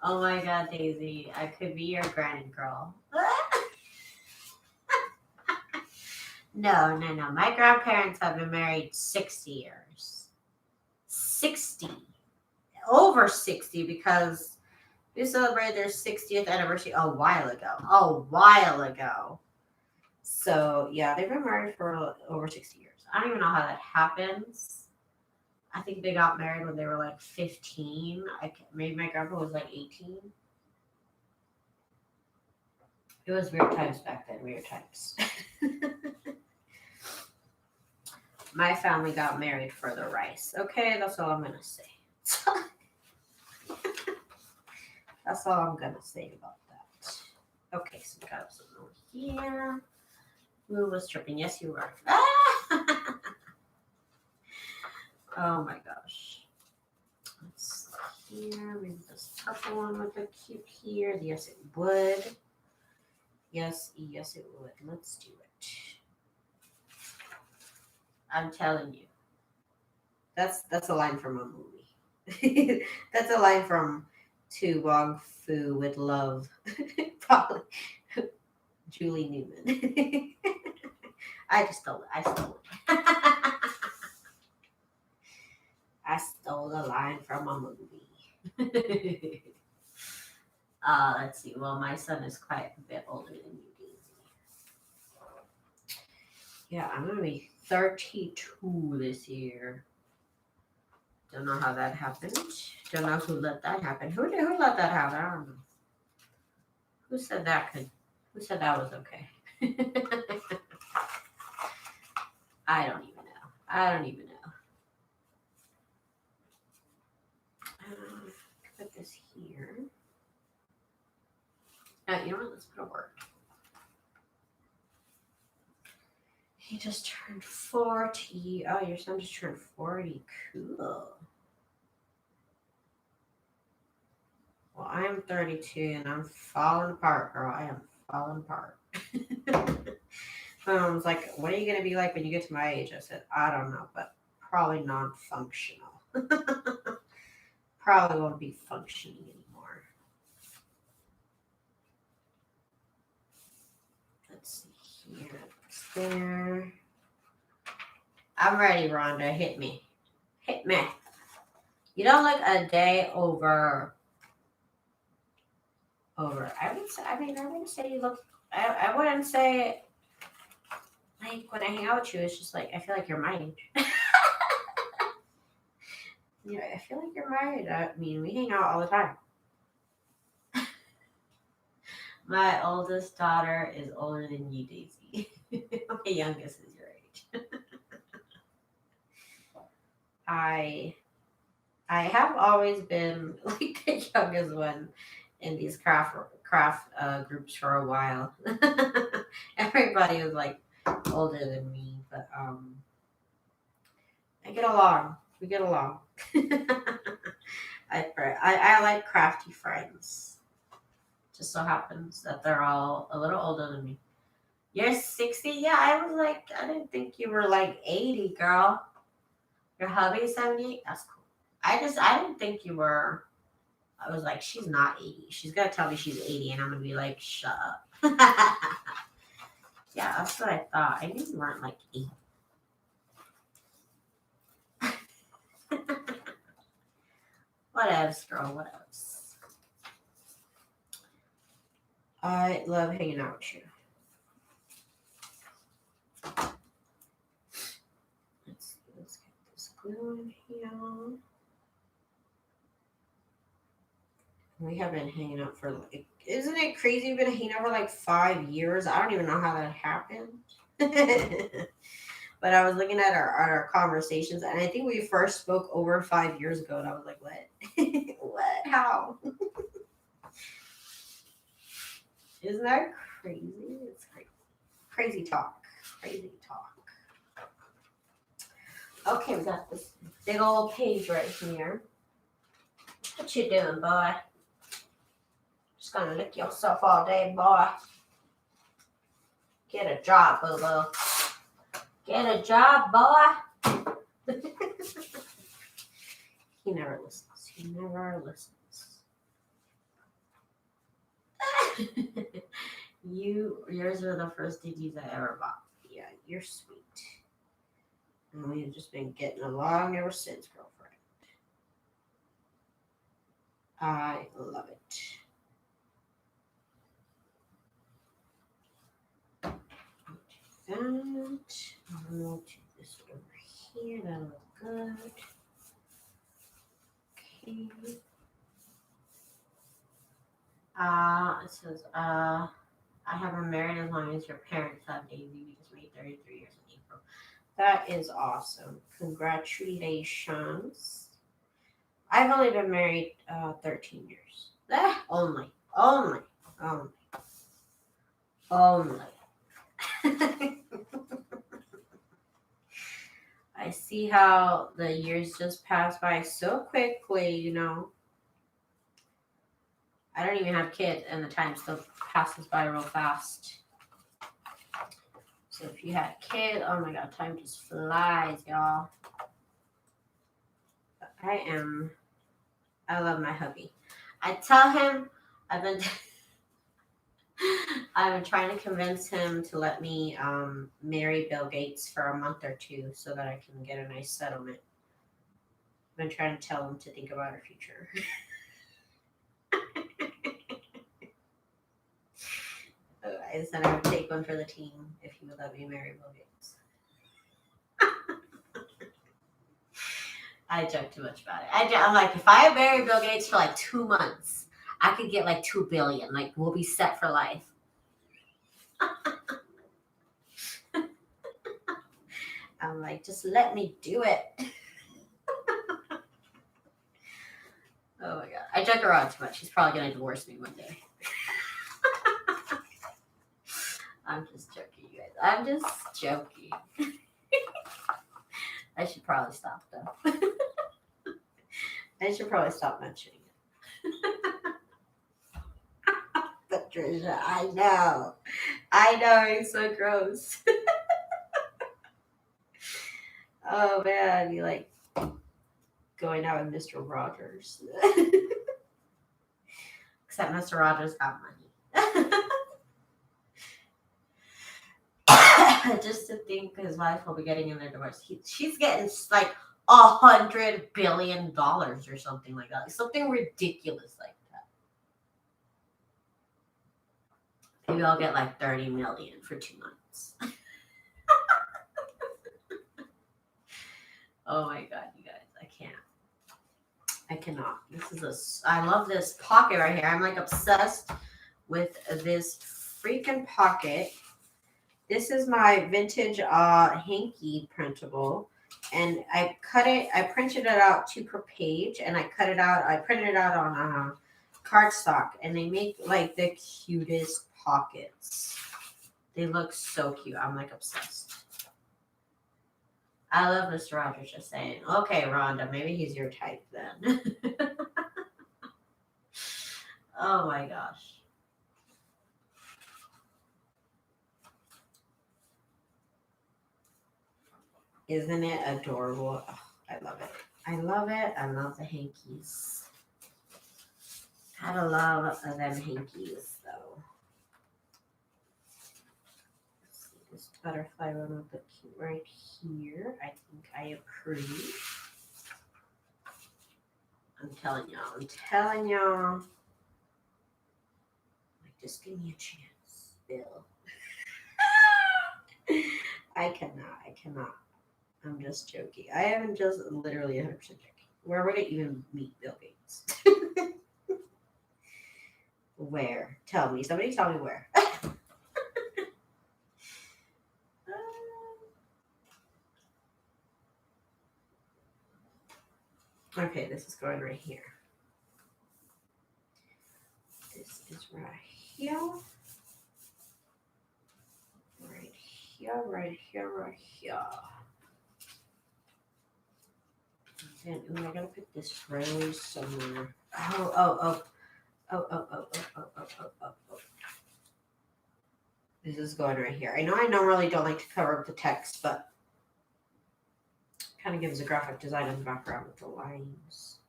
Oh my God, Daisy. I could be your granny girl. No. My grandparents have been married 60 years. 60. Over 60 because we celebrated their 60th anniversary a while ago. So, yeah, they've been married for over 60 years. I don't even know how that happens. I think they got married when they were like 15. Maybe my grandpa was like 18. It was weird times back then. Weird times. My family got married for the rice. Okay, that's all I'm going to say. That's all I'm going to say about that. Okay, so we got some over here. Who was tripping? Yes, you were. Ah! Oh my gosh. Let's see here. Maybe this purple one would look cute here. Yes, it would. Yes, it would. Let's do it. I'm telling you. That's a line from a movie. That's a line from To Wong Fu with Love. Probably Julie Newman. I stole it. I stole the line from a movie. Let's see. Well, my son is quite a bit older than you, Daisy. Yeah, I'm going to be 32 this year. Don't know how that happened. Don't know who let that happen. Who let that happen? I don't know. Who said that was okay? I don't even know. Put this here. You know what? Let's put a word. He just turned 40. Oh, your son just turned 40. Cool. Well, I'm 32 and I'm falling apart, girl. I am falling apart. My mom's like, what are you going to be like when you get to my age? I said, I don't know, but probably non-functional. Probably won't be functioning anymore. Let's see here. It's there. I'm ready, Rhonda. Hit me. You don't look a day over. I wouldn't say you look. I wouldn't say. Like when I hang out with you, it's just like I feel like you're my age. Yeah, I feel like you're my age. I mean, we hang out all the time. My oldest daughter is older than you, Daisy. My youngest is your age. I have always been like the youngest one in these craft groups for a while. Everybody was like older than me, but I get along. We get along. I like crafty friends. Just so happens that they're all a little older than me. You're 60? Yeah, I didn't think you were like 80, girl. Your hubby's 78? That's cool. I didn't think you were. I was like, she's not 80. She's going to tell me she's 80, and I'm going to be like, shut up. Yeah, that's what I thought. I knew you weren't like 8. Whatevs, girl, whatevs. I love hanging out with you. Let's get this glue in here. We have been hanging out for like, isn't it crazy? We've been hanging out for like 5 years. I don't even know how that happened. But I was looking at our conversations, and I think we first spoke over 5 years ago, and I was like, what? What? How? Isn't that crazy? It's crazy. Crazy talk. Crazy talk. Okay, we got this big old page right here. What you doing, boy? Just gonna lick yourself all day, boy. Get a job, boo-boo. Get a job, boy. He never listens. He never listens. Yours are the first DVDs I ever bought. Yeah, you're sweet. And we've just been getting along ever since, girlfriend. I love it. That. I'll take this over here. That'll look good. Okay. It says, I have been married as long as your parents have, Daisy. We just made 33 years in April. That is awesome. Congratulations. I've only been married 13 years. Only. I see how the years just pass by so quickly, you know. I don't even have kids, and the time still passes by real fast. So if you had a kid, oh my god, time just flies, y'all. But I love my hubby. I tell him I've been trying to convince him to let me marry Bill Gates for a month or 2 so that I can get a nice settlement. I've been trying to tell him to think about our future. I said I would take one for the team if he would let me marry Bill Gates. I joke too much about it. I'm like, if I marry Bill Gates for like 2 months, I could get like $2 billion. Like, we'll be set for life. I'm like, just let me do it. Oh my god. I joke around too much. He's probably going to divorce me one day. I'm just joking, you guys. I'm just joking. I should probably stop, though. I should probably stop mentioning it. Patricia, I know, it's so gross. Oh man, I'd be like going out with Mr. Rogers. Except Mr. Rogers got money. Just to think his wife will be getting in their divorce. She's getting like $100 billion or something like that. Like something ridiculous like that. Maybe I'll get like 30 million for 2 months. Oh my god, you guys, I cannot. I love this pocket right here. I'm like obsessed with this freaking pocket. This is my vintage hanky printable, and I printed it out 2 per page, and I printed it out on cardstock, and they make like the cutest pockets. They look so cute. I'm like obsessed. I love Mr. Rogers, just saying. Okay, Rhonda, maybe he's your type then. Oh my gosh. Isn't it adorable? Oh, I love it. I love the hankies. Gotta love them hankies, though. this butterfly one will look cute right here. I think I approve. I'm telling y'all. Like, just give me a chance, Bill. I cannot. I'm just joking. I am just literally 100% joking. Where would I even meet Bill Gates? Where? Tell me. Somebody tell me where. Okay, this is going right here. This is right here. Right here, right here, right here. And I gotta put this rose somewhere. Oh. This is going right here. I know I normally don't like to cover up the text, but kind of gives a graphic design in the background with the lines.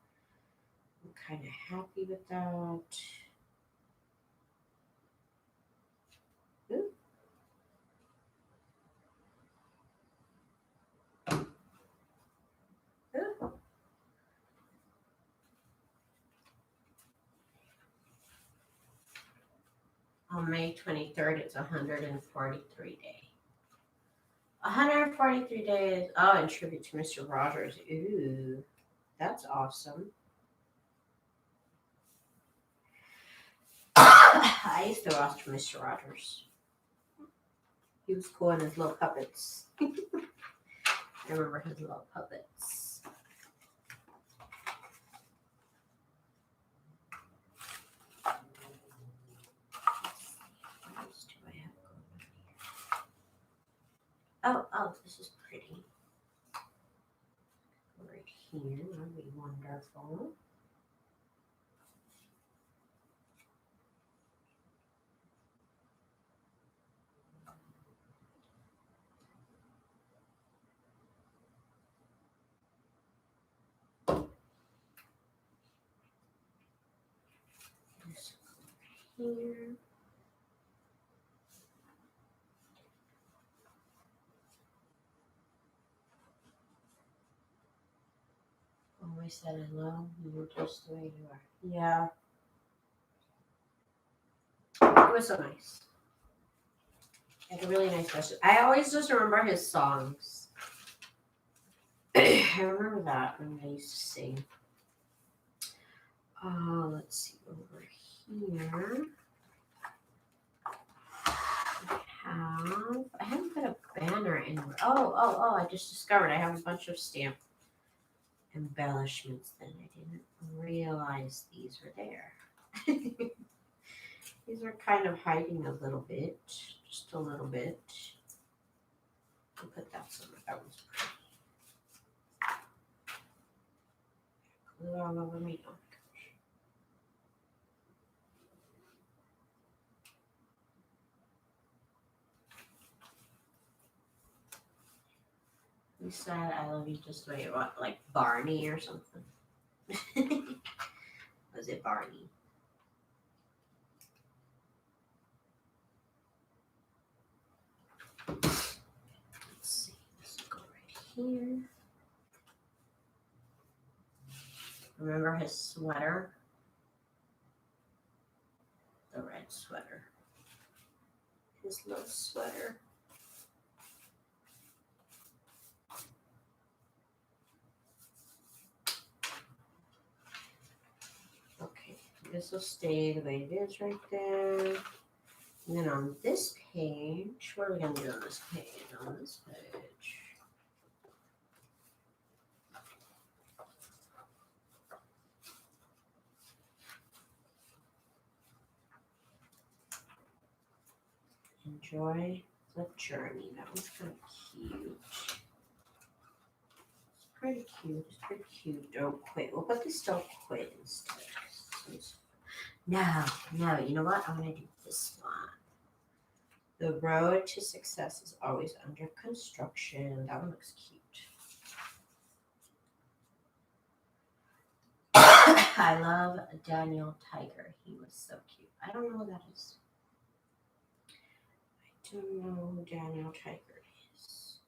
I'm kind of happy with that. Ooh. Ooh. On May 23rd, it's 143 days. 143 days. Oh, in tribute to Mr. Rogers. Ooh, that's awesome. I used to watch Mr. Rogers. He was cool in his little puppets. I remember his little puppets. What else do I have going on here? Oh, this is pretty. Right here, that'd be wonderful. This here. Always said hello. You're just the way you are. Yeah. It was so nice. Had a really nice message. I always just remember his songs. I remember that when I used to sing. Let's see over here. I haven't put a banner anywhere. Oh, I just discovered I have a bunch of stamp embellishments that I didn't realize these were there. These are kind of hiding a little bit, just a little bit. I'll put that somewhere. That one's pretty. Glue all over me. Oh my gosh. You said I love you just the way you want, like Barney or something. Was it Barney? Let's see. Let's go right here. Remember his sweater? The red sweater. His little sweater. Okay, this will stay the way it is right there. And then on this page, what are we going to do on this page? On this page. Enjoy the journey. That was kind of cute. It's pretty cute. It's pretty cute. Don't quit. We'll put this don't quit instead. No. You know what? I'm going to do this one. The road to success is always under construction. That one looks cute. I love Daniel Tiger. He was so cute. I don't know who that is. I Don't know who Daniel Tiger is.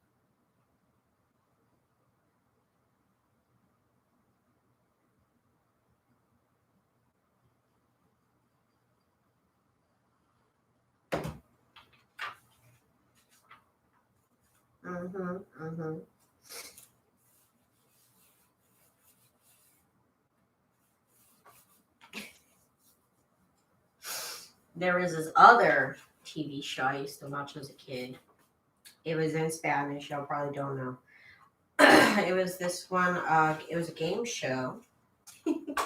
There was this other TV show I used to watch as a kid. It was in Spanish. Y'all probably don't know. It was this one. It was a game show. It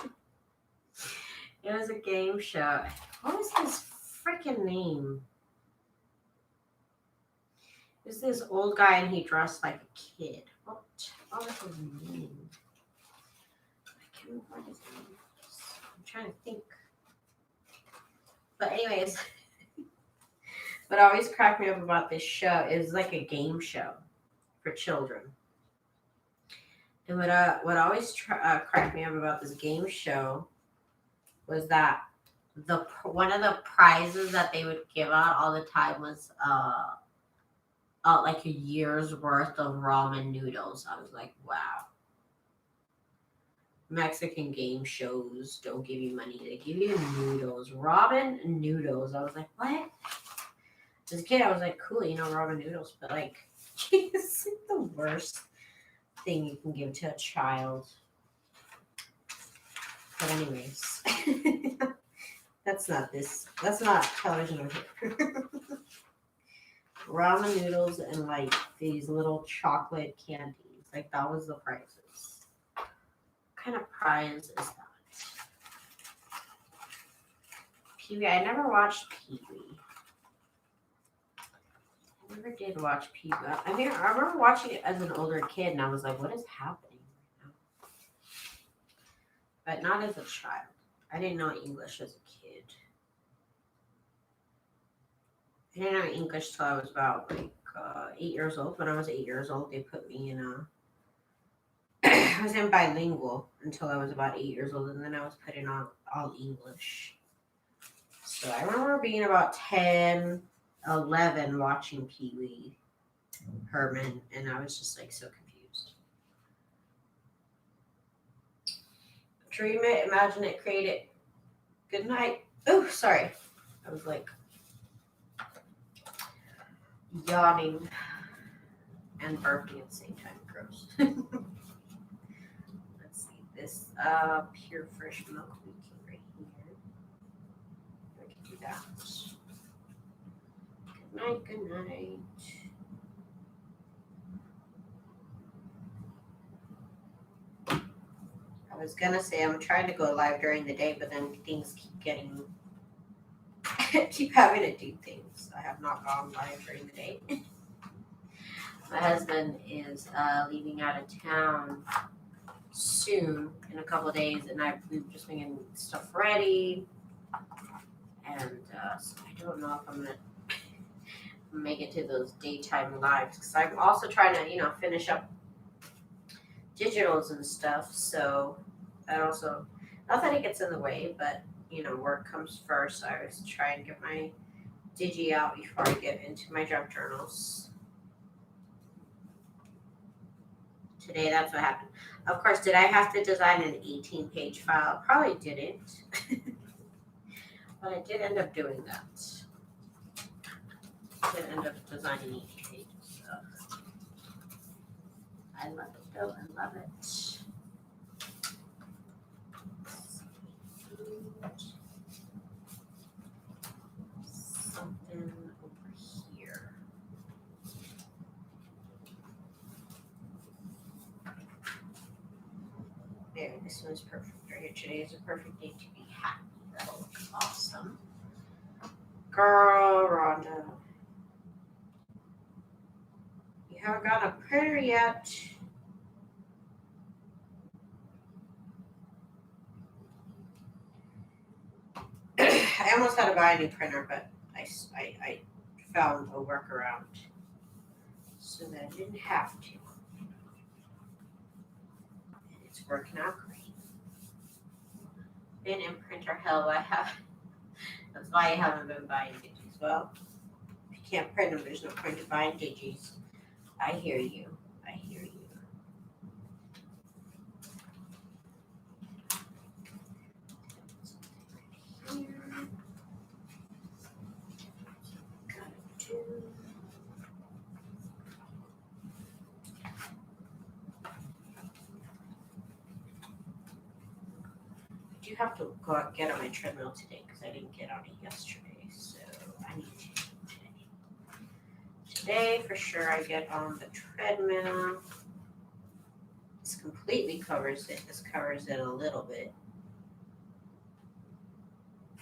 was a game show. What was his freaking name? It was this old guy and he dressed like a kid. What was his name? I can't remember what his name was. I'm trying to think. But anyways, what always cracked me up about this show is like a game show for children. And what always cracked me up about this game show was that one of the prizes that they would give out all the time was like a year's worth of ramen noodles. I was like, wow. Mexican game shows don't give you money; they give you noodles, ramen noodles. I was like, what? As a kid, I was like, cool, ramen noodles, but like, it's like the worst thing you can give to a child. But anyways, that's not television over here. Ramen noodles and like these little chocolate candies. Like that was the prizes. What kind of prize is that? Pee-wee. I never watched Pee-wee. I never did watch Pee-wee. I mean, I remember watching it as an older kid, and I was like, what is happening right now? But not as a child. I didn't know English as a kid. I didn't know English till I was about like 8 years old. When I was 8 years old, they put me in I was in bilingual until I was about 8 years old, and then I was put in all English. So I remember being about 10, 11 watching Pee-wee Herman, and I was just like so confused. Dream it, imagine it, create it. Good night. Oh, sorry. I was like yawning and burping at the same time. Gross. Let's see. This pure fresh milk we can right here. I can do that. Good night, good night. I was gonna say I'm trying to go live during the day, but then things keep having to do things. I have not gone live during the day. My husband is leaving out of town soon in a couple of days, and we've just been getting stuff ready. And so I don't know if I'm gonna make it to those daytime lives because I'm also trying to, finish up digitals and stuff. So that also, not that it gets in the way, but work comes first. I was trying to get my digi out before I get into my junk journals. Today, that's what happened. Of course, did I have to design an 18-page file? Probably didn't. But I did end up doing that. I did end up designing 18 pages. So. I love it, though. I love it. Something over here. There, this one's perfect right here. Today is a perfect day to be happy. That'll look awesome. Girl, Rhonda. You haven't got a printer yet. I almost had to buy a new printer, but I found a workaround so that I didn't have to. And it's working out great. Been in printer hell. That's why I haven't been buying digits. Well, if you can't print them, there's no point in buying digis. I hear you. I hear you. I do have to go out, get on my treadmill today because I didn't get on it yesterday, so I need to today. Today, for sure, I get on the treadmill. This completely covers it. This covers it a little bit.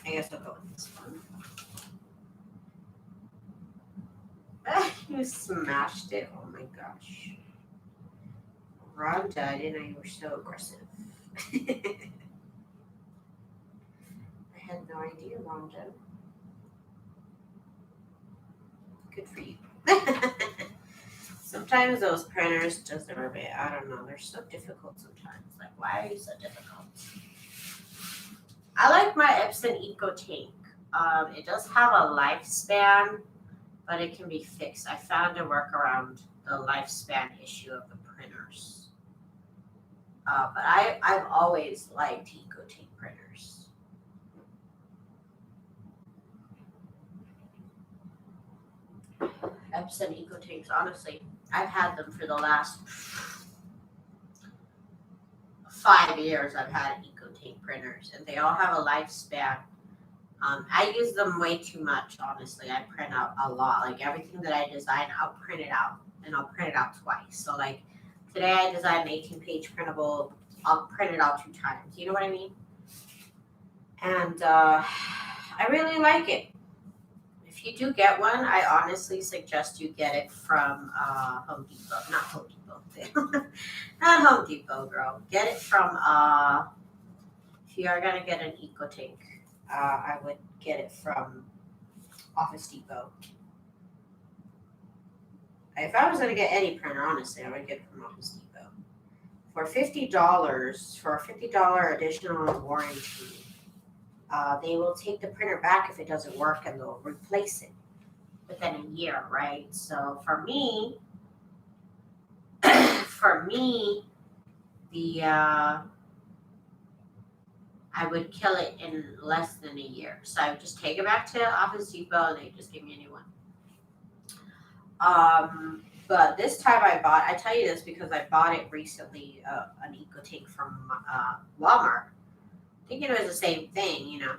I guess I'll go with this one. You smashed it. Oh my gosh. Rhonda, I didn't know you were so aggressive. I had no idea, Rhonda. Good for you. Sometimes those printers deserve it. I don't know. They're so difficult sometimes. Like, why are you so difficult? I like my Epson EcoTank. It does have a lifespan, but it can be fixed. I found a workaround the lifespan issue of the printers. But I've always liked EcoTank printers. Epson EcoTanks, honestly, I've had them for the last 5 years. I've had EcoTank printers, and they all have a lifespan. I use them way too much, honestly. I print out a lot. Like everything that I design, I'll print it out, and I'll print it out twice. So like today I designed an 18-page printable. I'll print it out 2 times. You know what I mean? And I really like it. If you do get one, I honestly suggest you get it from Home Depot. Not Home Depot. Not Home Depot, girl. Get it from, if you are going to get an EcoTank, I would get it from Office Depot. If I was going to get any printer, honestly, I would get it from Office Depot. For $50, for a $50 additional warranty, they will take the printer back if it doesn't work, and they'll replace it within a year, right? So for me, I would kill it in less than a year. So I would just take it back to Office Depot, and they just give me a new one. But this time I tell you this because I bought it recently, an EcoTank from Walmart, thinking it was the same thing, you know,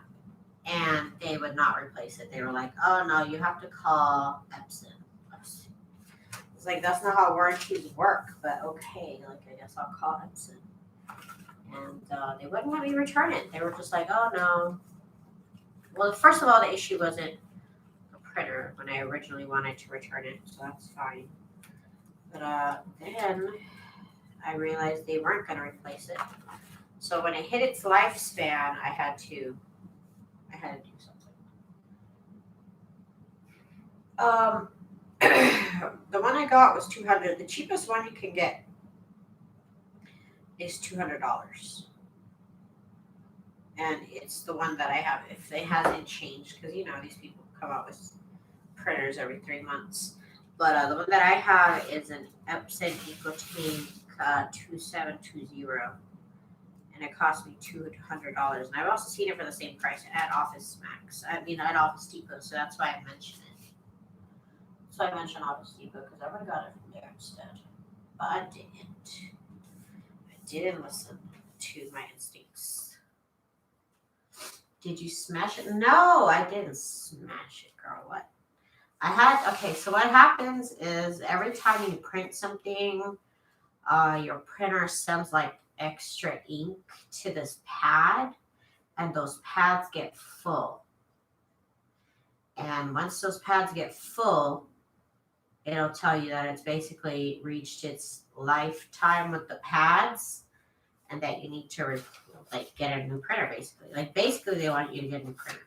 and they would not replace it. They were like, oh no, you have to call Epson. It's like, that's not how warranties work, but okay, like I guess I'll call Epson. And they wouldn't let me return it. They were just like, oh no. Well, first of all, the issue wasn't a printer when I originally wanted to return it, so that's fine. But then I realized they weren't going to replace it. So when it hit its lifespan, I had to do something. The one I got was $200. The cheapest one you can get is $200. And it's the one that I have. If it hasn't changed, because you know these people come out with printers every 3 months. But the one that I have is an Epson EcoTank 2720. And it cost me $200. And I've also seen it for the same price at Office Depot. So that's why I mentioned it. So I mentioned Office Depot because I would have got it from there instead. But I didn't. I didn't listen to my instincts. Did you smash it? No, I didn't smash it, girl. What? So what happens is every time you print something, your printer sends like extra ink to this pad, and those pads get full. And once those pads get full, it'll tell you that it's basically reached its lifetime with the pads, and that you need to get a new printer. Basically, they want you to get a new printer.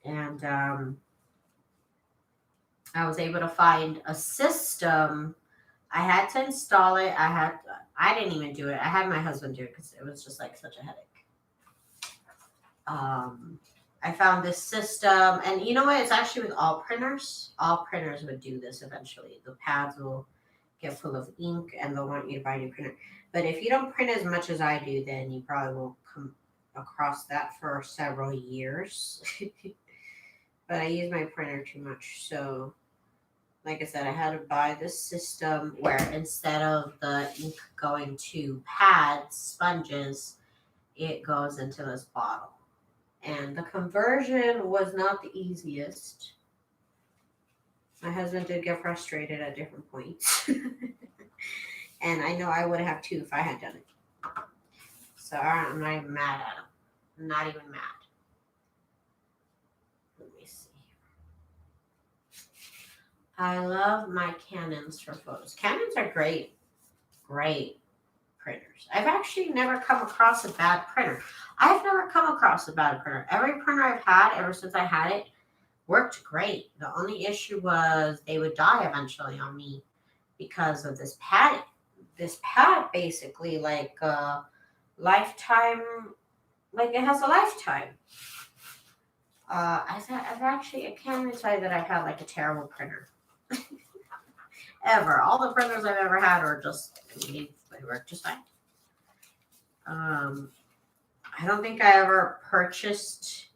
And I was able to find a system. I had to install it. I didn't even do it. I had my husband do it because it was just like such a headache. I found this system, and you know what? It's actually with all printers. All printers would do this eventually. The pads will get full of ink, and they'll want you to buy a new printer. But if you don't print as much as I do, then you probably won't come across that for several years. But I use my printer too much, so like I said, I had to buy this system where instead of the ink going to pads, sponges, it goes into this bottle. And the conversion was not the easiest. My husband did get frustrated at different points. And I know I would have too if I had done it. So I'm not even mad at him. I'm not even mad. Let me see. I love my Canons for photos. Canons are great, great printers. I've actually never come across a bad printer. I've never come across a bad printer. Every printer I've had ever since I had it worked great. The only issue was they would die eventually on me because of this pad. This pad basically like lifetime, like it has a lifetime. I can't even tell you that I've had like a terrible printer. Ever. All the printers I've ever had are just, they work just fine. I don't think I ever purchased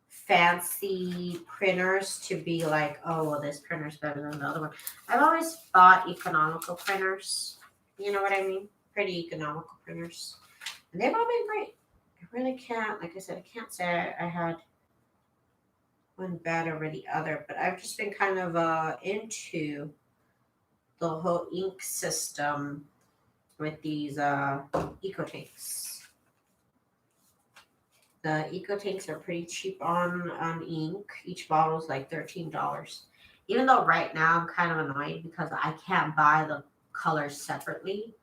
fancy printers to be like, oh, well, this printer's better than the other one. I've always bought economical printers. You know what I mean? Pretty economical printers. And they've all been great. I really can't, like I said, I can't say I had one bad over the other, but I've just been kind of into the whole ink system with these eco tanks. The eco tanks are pretty cheap on ink. Each bottle is like $13. Even though right now I'm kind of annoyed because I can't buy the colors separately.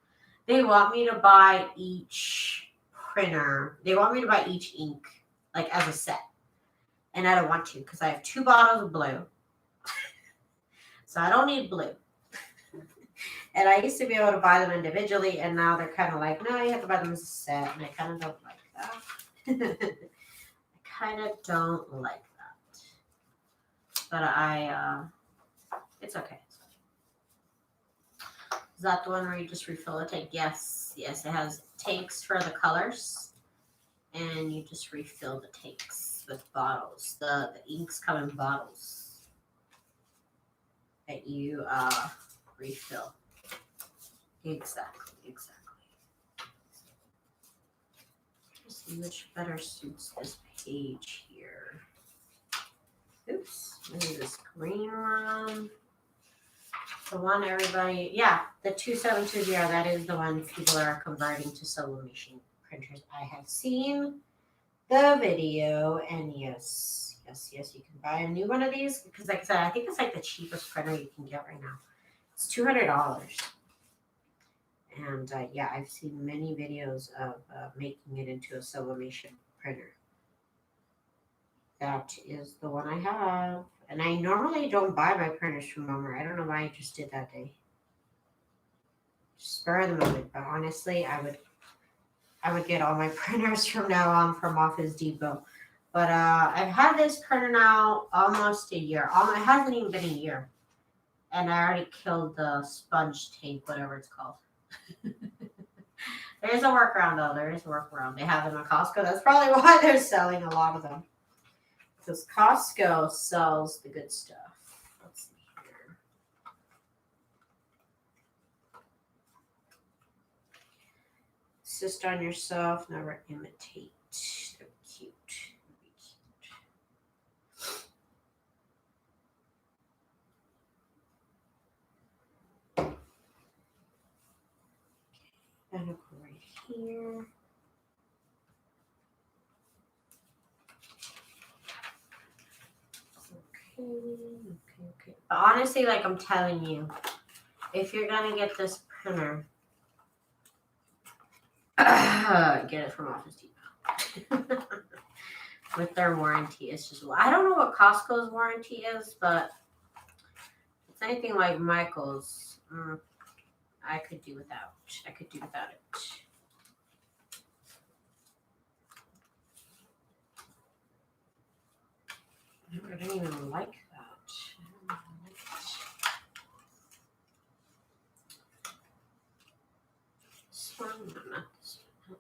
They want me to buy each printer. They want me to buy each ink like as a set. And I don't want to because I have 2 bottles of blue. So I don't need blue. And I used to be able to buy them individually, and now they're kind of like, no, you have to buy them as a set. And I kind of don't like that. I kind of don't like that. But it's okay. Is that the one where you just refill the tank? Yes. Yes, it has tanks for the colors, and you just refill the tanks with bottles. The inks come in bottles that you refill. Exactly. Let's see which better suits this page here. Oops, maybe this green one. The one everybody, yeah, the 2720, that is the one people are converting to sublimation printers. I have seen the video, and yes, you can buy a new one of these because, like I said, I think it's like the cheapest printer you can get right now. It's $200. And yeah, I've seen many videos of making it into a sublimation printer. That is the one I have. And I normally don't buy my printers from Walmart. I don't know why I just did that day. Spur of the moment. But honestly, I would get all my printers from now on from Office Depot. But I've had this printer now almost a year. It hasn't even been a year. And I already killed the sponge tank, whatever it's called. There's a workaround though. There is a workaround. They have them at Costco. That's probably why they're selling a lot of them. Because Costco sells the good stuff. Let's see here. Insist on yourself. Never imitate. They're cute. And I'll go right here. Okay. But honestly, like I'm telling you, if you're gonna get this printer, get it from Office Depot. With their warranty, it's just, I don't know what Costco's warranty is, but if it's anything like Michael's, I could do without it. I don't even like that. I don't like it. This one, no, not this one.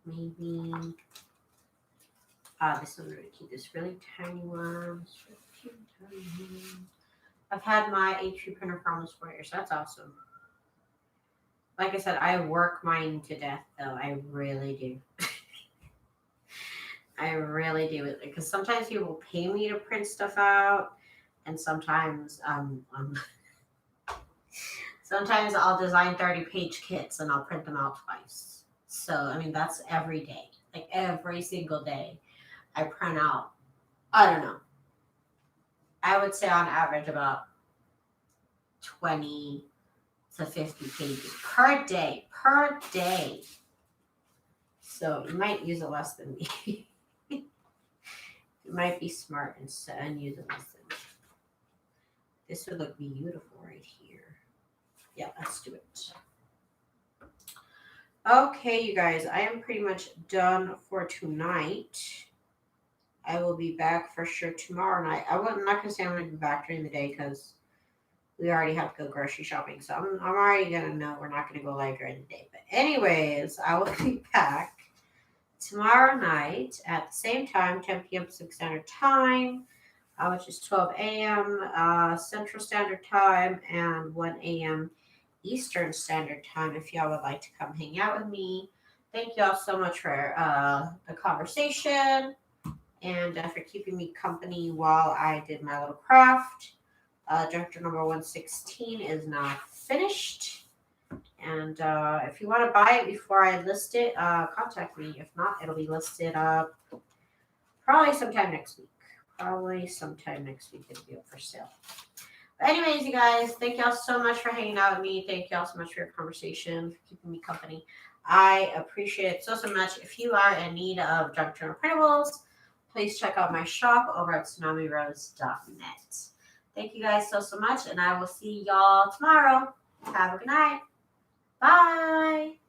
Maybe. This one, I'm going to keep this really tiny one. I've had my HP printer for almost 4 years. So that's awesome. Like I said, I work mine to death, though. I really do. I really do. Because sometimes people will pay me to print stuff out, and sometimes sometimes I'll design 30-page kits and I'll print them out twice. So I mean that's every day, like every single day. I print out. I don't know. I would say on average about 20 to 50 pages per day. Per day. So you might use it less than me. You might be smart and use it less than me. This would look beautiful right here. Yeah, let's do it. Okay, you guys, I am pretty much done for tonight. I will be back for sure tomorrow night. I'm not going to say I'm going to be back during the day because we already have to go grocery shopping. So I'm already going to know we're not going to go live during the day. But anyways, I will be back tomorrow night at the same time, 10 p.m. Pacific Standard Time, which is 12 a.m. Central Standard Time and 1 a.m. Eastern Standard Time if y'all would like to come hang out with me. Thank y'all so much for the conversation and for keeping me company while I did my little craft. Director number 116 is not finished. And if you want to buy it before I list it, contact me. If not, it'll be listed up probably sometime next week. It'll be up for sale. But anyways, you guys, thank y'all so much for hanging out with me. Thank y'all so much for your conversation, for keeping me company. I appreciate it so much. If you are in need of junk journal printables, please check out my shop over at TsunamiRose.net. Thank you guys so much, and I will see y'all tomorrow. Have a good night. Bye.